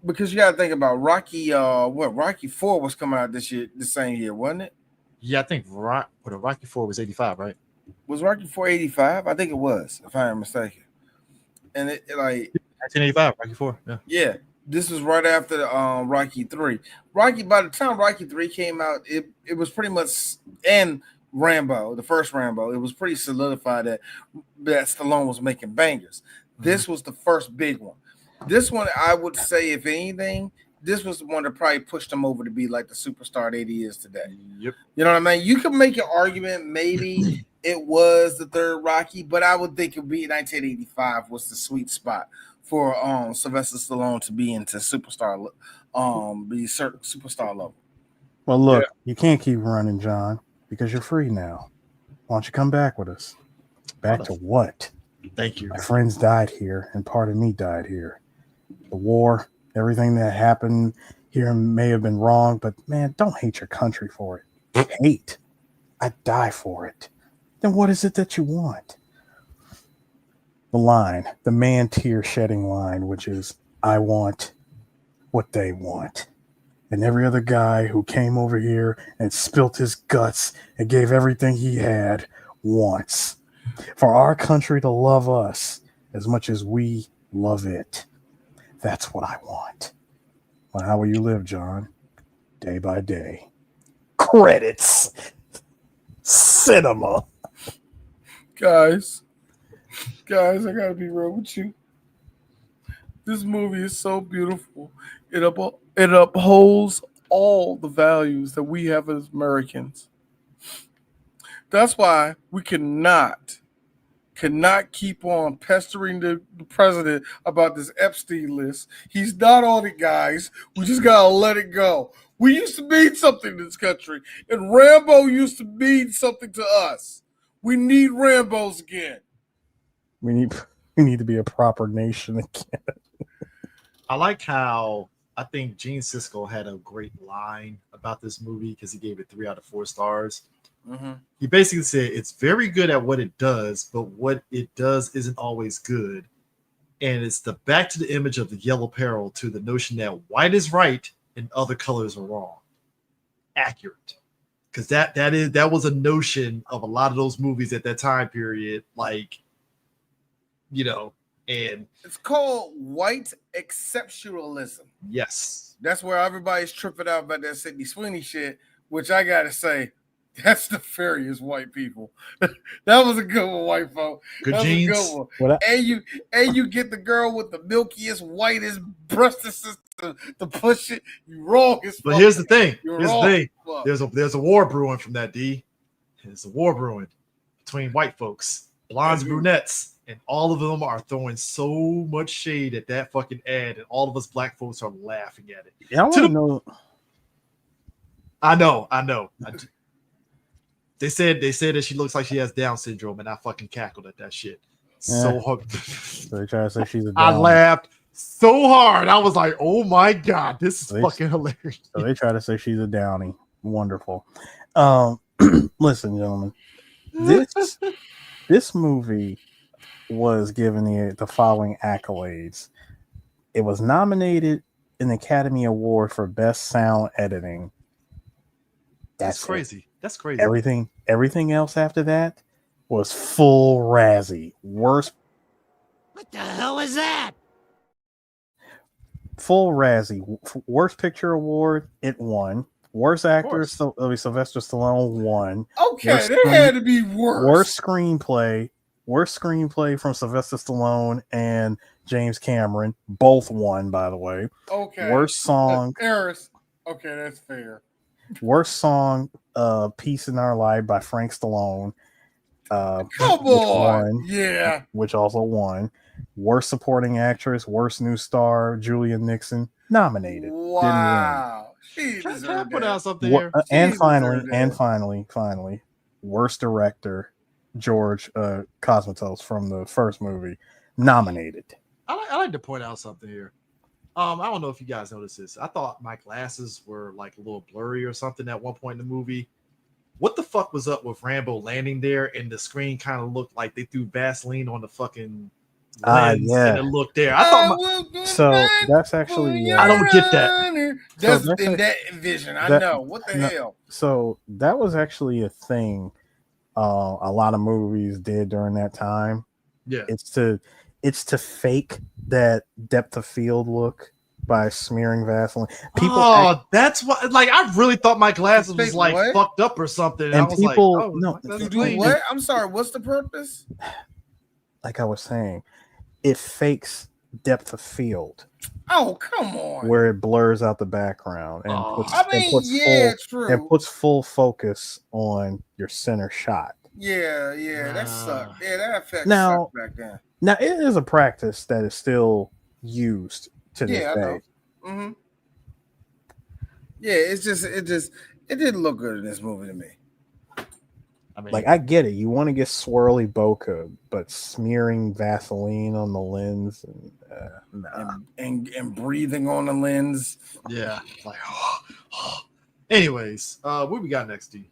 because you got to think about Rocky. Rocky 4 was coming out the same year, wasn't it? Yeah, I think Rocky 4 was 85, right? Was Rocky 4 85? I think it was, if I am mistaken. And it like 1985, Rocky 4. Yeah. This was right after Rocky 3. By the time Rocky 3 came out, it was pretty much, and Rambo, the first Rambo, it was pretty solidified that Stallone was making bangers. This was the first big one. This one, I would say, if anything, this was the one that probably pushed him over to be like the superstar that he is today. Yep. You know what I mean? You could make an argument maybe it was the third Rocky, but I would think it would be 1985 was the sweet spot for Sylvester Stallone to be into superstar level. Well, look, you can't keep running, John, because you're free now. Why don't you come back with us? Back to what? Thank you. My friends died here, and part of me died here. The war, everything that happened here may have been wrong, but man, don't hate your country for it. Hate. I'd die for it. Then what is it that you want? The line, the man tear shedding line, which is, I want what they want. And every other guy who came over here and spilt his guts and gave everything he had wants. For our country to love us as much as we love it. That's what I want. Well, how will you live, John? Day by day. Credits. Cinema. Guys, I gotta be real with you. This movie is so beautiful. It upholds all the values that we have as Americans. That's why we cannot keep on pestering the president about this Epstein list. He's not on it, guys. We just gotta let it go. We used to mean something in this country, and Rambo used to mean something to us. We need Rambos again. We need to be a proper nation again. I like how I think Gene Siskel had a great line about this movie because he gave it 3 out of 4 stars. Mm-hmm. He basically said it's very good at what it does, but what it does isn't always good. And it's the back to the image of the yellow peril to the notion that white is right and other colors are wrong. Accurate. Because that was a notion of a lot of those movies at that time period, like, you know, and it's called white exceptionalism. Yes. That's where everybody's tripping out about that Sidney Sweeney shit, which I gotta say, that's nefarious white people. That was a good one, white folk. Good that genes. Was a good one. And you get the girl with the milkiest, whitest breasts to push it. You wrong as fuck. But here's the thing. There's a war brewing from that, D. There's a war brewing between white folks, blondes, brunettes, and all of them are throwing so much shade at that fucking ad, and all of us black folks are laughing at it. Yeah, I know. They said that she looks like she has Down syndrome, and I fucking cackled at that shit so hard. So they try to say she's a I laughed so hard. I was like, "Oh my god, this is fucking hilarious." So they try to say she's a Downy. Wonderful. Listen, gentlemen, this movie was given the following accolades. It was nominated an Academy Award for Best Sound Editing. That's crazy. That's crazy. Everything else after that was full Razzie. Worst. What the hell is that? Full Razzie. Worst Picture Award, it won. Worst Actor, Sylvester Stallone won. Okay, that had to be worse. Worst Screenplay from Sylvester Stallone and James Cameron. Both won, by the way. Okay. Worst Song. Eris. Okay, that's fair. Worst Song, Peace in Our Life by Frank Stallone. Come on. Which also won. Worst Supporting Actress, Worst New Star, Julia Nixon, nominated. Wow. Can I put out something here? And finally, Worst Director, George Cosmatos from the first movie, nominated. I like to point out something here. I don't know if you guys noticed this. I thought my glasses were like a little blurry or something at one point in the movie what the fuck was up with Rambo landing there and the screen kind of looked like they threw Vaseline on the fucking lens and it looked there. I thought so that's actually I don't get that. That's in that vision. I know. What the hell? So that was actually a thing a lot of movies did during that time. Yeah. It's to fake that depth of field look by smearing Vaseline. That's what. Like, I really thought my glasses was like fucked up or something. And I was people, like, what? I'm sorry. What's the purpose? Like I was saying, it fakes depth of field. Oh, come on! Where it blurs out the background and puts full focus on your center shot. Yeah, that sucked. Yeah, that effect sucked back then. Now it is a practice that is still used to this day. Mm-hmm. Yeah, it didn't look good in this movie to me. I mean, like, I get it. You want to get swirly bokeh, but smearing Vaseline on the lens and breathing on the lens. Yeah. Like, anyways, what we got next, D?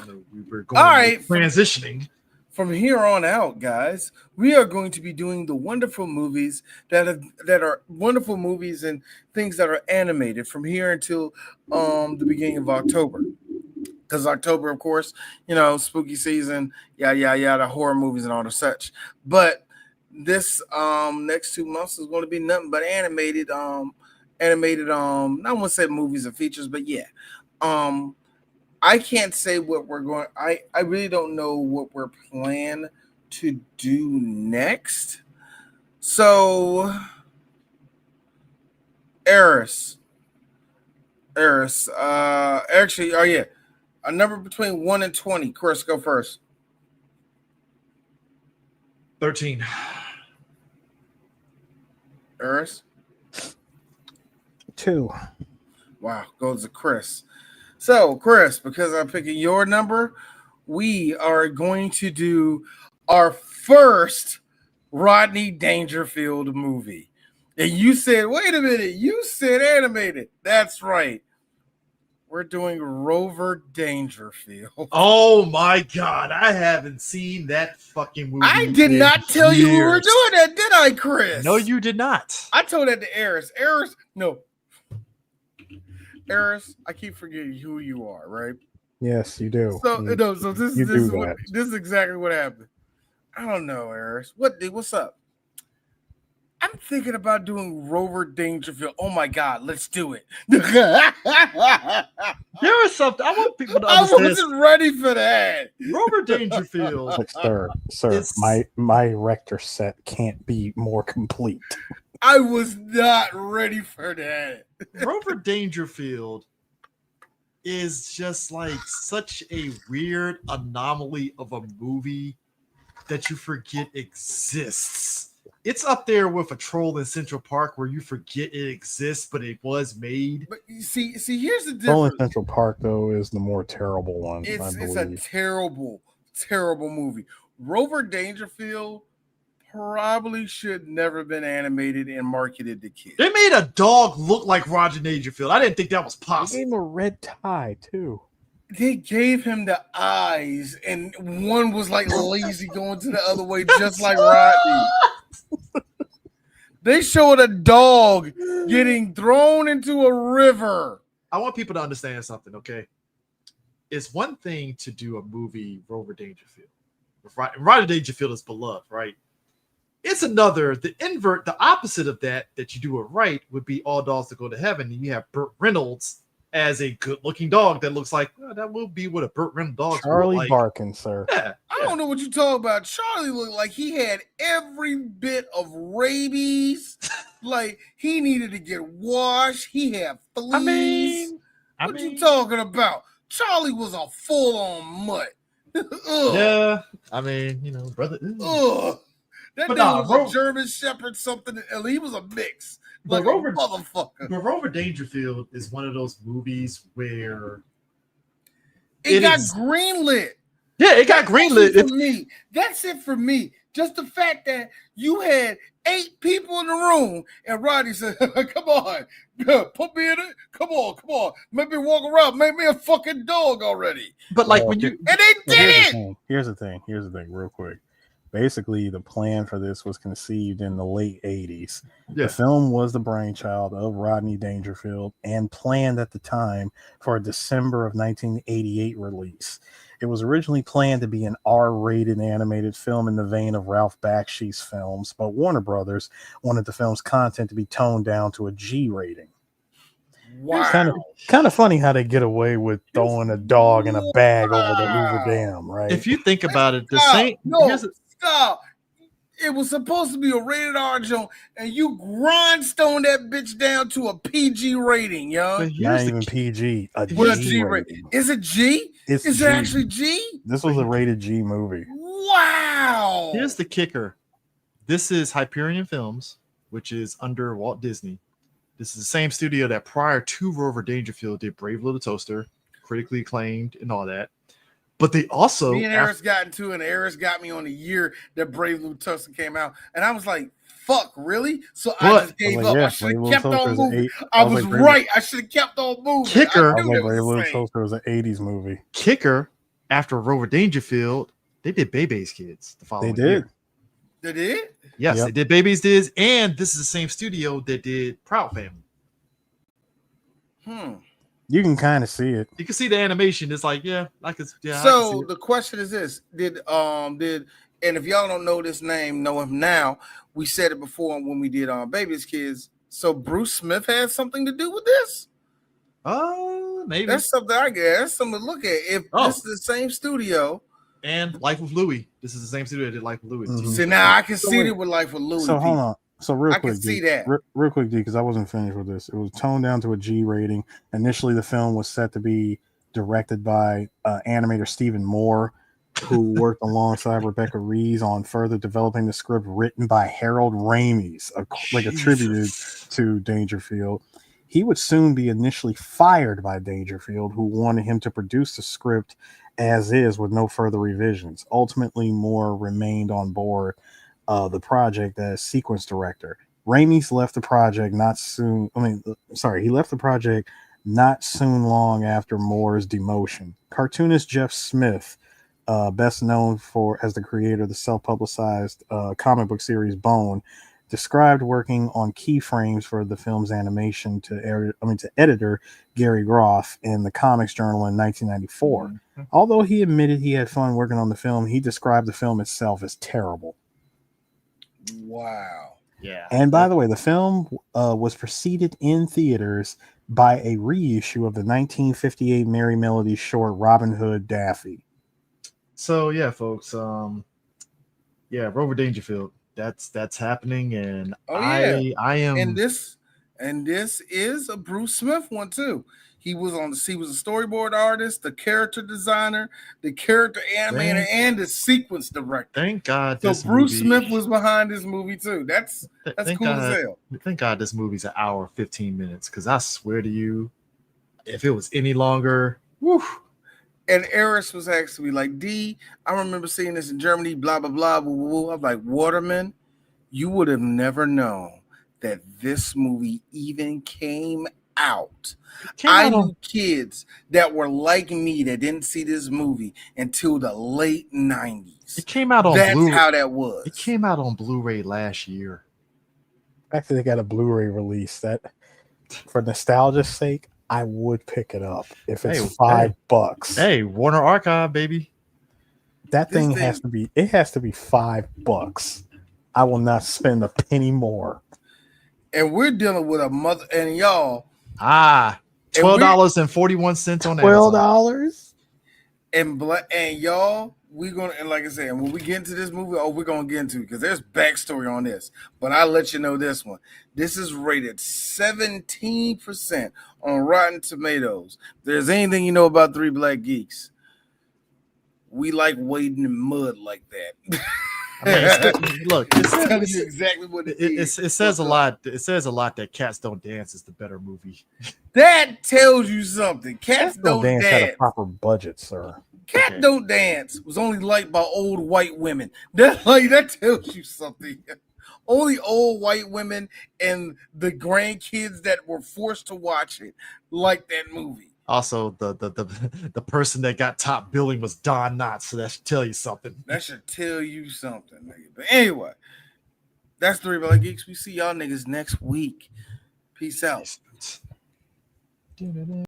We were going all right, transitioning. From here on out, guys, we are going to be doing the wonderful movies that are wonderful movies and things that are animated from here until the beginning of October. Because October, of course, spooky season, the horror movies and all the such. But this next 2 months is going to be nothing but animated. I won't say movies and features, but yeah. I can't say what we're going. I really don't know what we're planning to do next. So, Eris. Actually, a number between 1 and 20. Chris, go first. 13. Eris? 2. Wow, goes to Chris. So, Chris, because I'm picking your number, we are going to do our first Rodney Dangerfield movie. And you said, wait a minute, you said animated. That's right. We're doing Rover Dangerfield. Oh my God, I haven't seen that fucking movie. I did not tell you we were doing that, did I, Chris? No, you did not. I told that to Eris. Eris, I keep forgetting who you are, right? Yes, you do. So this is exactly what happened. I don't know, Eris. What's up? I'm thinking about doing Rover Dangerfield. Oh my God, let's do it. There is something I want people to understand. I wasn't ready for that. Rover Dangerfield. Like, sir, my Rector set can't be more complete. I was not ready for that. Rover Dangerfield is just like such a weird anomaly of a movie that you forget exists. It's up there with a Troll in Central Park where you forget it exists, but it was made. But you see, here's the difference. Troll in Central Park, though, is the more terrible one. It's a terrible, terrible movie. Rover Dangerfield probably should never been animated and marketed to kids. They made a dog look like Roger Dangerfield. I didn't think that was possible. They gave him a red tie, too. They gave him the eyes, and one was like lazy going to the other way, just like Rodney. They showed a dog getting thrown into a river. I want people to understand something, okay? It's one thing to do a movie, Rover Dangerfield. Roger Dangerfield is beloved, right? It's another, the opposite of that you do it right would be All Dogs That Go to Heaven. And you have Burt Reynolds as a good-looking dog that looks like, that will be what a Burt Reynolds dog Charlie like. Barkin, sir. Yeah, I don't know what you're talking about. Charlie looked like he had every bit of rabies. Like, he needed to get washed. He had fleas. What you talking about? Charlie was a full-on mutt. Yeah, brother. That dude was a German Shepherd, something. He was a mix. Like a motherfucker. But Rover Dangerfield is one of those movies where it got greenlit. Yeah, it got greenlit. That's it for me. Just the fact that you had 8 people in the room and Rodney said, come on, put me in it. Come on. Make me walk around. Make me a fucking dog already. But like when you and they did it. Here's the thing, real quick. Basically, the plan for this was conceived in the late 80s. Yeah. The film was the brainchild of Rodney Dangerfield and planned at the time for a December of 1988 release. It was originally planned to be an R-rated animated film in the vein of Ralph Bakshi's films, but Warner Brothers wanted the film's content to be toned down to a G rating. Wow. It's kind of funny how they get away with throwing a dog in a bag over the Hoover Dam, right? If you think about it, Stop. It was supposed to be a rated R joint, and you grindstone that bitch down to a PG rating, yo. Not even PG. A G rating. Is it G? Is it actually G? This was a rated G movie. Wow. Here's the kicker. This is Hyperion Films, which is under Walt Disney. This is the same studio that prior to Rover Dangerfield did Brave Little Toaster, critically acclaimed and all that. But they also... Me and Eris got into it, and Eris got me on the year that Brave Little Toaster came out. And I was like, fuck, really? So I just gave up. I should have kept on moving. I was right. I should have kept on moving. Kicker. Brave Little Toaster was an 80s movie. Kicker, after Rover Dangerfield, they did Bebe's Kids the following year. They did? Yes, they did Baby's Kids, and this is the same studio that did Proud Family. You can kind of see it. You can see the animation. It's like, I can see the question is this: Did and if y'all don't know this name, know him now. We said it before when we did Baby's Kids. So Bruce Smith has something to do with this? Maybe that's something I guess. That's something to look at. If this is the same studio. And Life with Louie. This is the same studio that did Life with Louie. Mm-hmm. See, now I can see it with Life with Louie. So hold on. So real quick, I can see that. Real quick, D, because I wasn't finished with this. It was toned down to a G rating. Initially, the film was set to be directed by animator Stephen Moore, who worked alongside Rebecca Rees on further developing the script written by Harold Ramis, attributed to Dangerfield. He would soon be initially fired by Dangerfield, who wanted him to produce the script as is with no further revisions. Ultimately, Moore remained on board the project as sequence director. Ramis left the project he left the project not soon long after Moore's demotion. Cartoonist Jeff Smith, best known as the creator of the self-publicized comic book series Bone, described working on keyframes for the film's animation to editor Gary Groff in the Comics Journal in 1994. Mm-hmm. Although he admitted he had fun working on the film, he described the film itself as terrible. Wow. Yeah. And by the way, the film was preceded in theaters by a reissue of the 1958 Merry Melody short Robin Hood Daffy. So yeah, folks. Rover Dangerfield. That's happening, and I am. And this is a Bruce Smith one too. He was a storyboard artist, the character designer, the character animator, and the sequence director. Thank God. So Bruce Smith was behind this movie too. That's cool as hell. Thank God this movie's an hour 15 minutes. Because I swear to you, if it was any longer, whew. And Eris was actually like, D, I remember seeing this in Germany, blah, blah, blah, blah, blah. I'm like, Waterman, you would have never known that this movie even came out. I knew kids that were like me that didn't see this movie until the late 90s. It came out on That's how that was. It came out on Blu-ray last year. Actually, they got a Blu-ray release that, for nostalgia's sake, I would pick it up if it's $5. Hey, Warner Archive, baby. That thing has to be $5. I will not spend a penny more. And we're dealing with a mother and y'all. $12.41 on $12. And y'all, we're gonna, and like I said, when we get into this movie, we're gonna get into it because there's backstory on this. But I'll let you know this one. This is rated 17% on Rotten Tomatoes. If there's anything you know about Three Black Geeks, we like wading in mud like that. Look, it tells you exactly what it is. It says a lot. It says a lot that Cats Don't Dance is the better movie. That tells you something. Cats Don't Dance had a proper budget, sir. Cat Okay. Don't Dance was only liked by old white women. That tells you something. Only old white women and the grandkids that were forced to watch it liked that movie. Also, the person that got top billing was Don Knotts, so that should tell you something. That should tell you something, nigga. But anyway, that's 3 Black Geeks. We see y'all niggas next week. Peace out.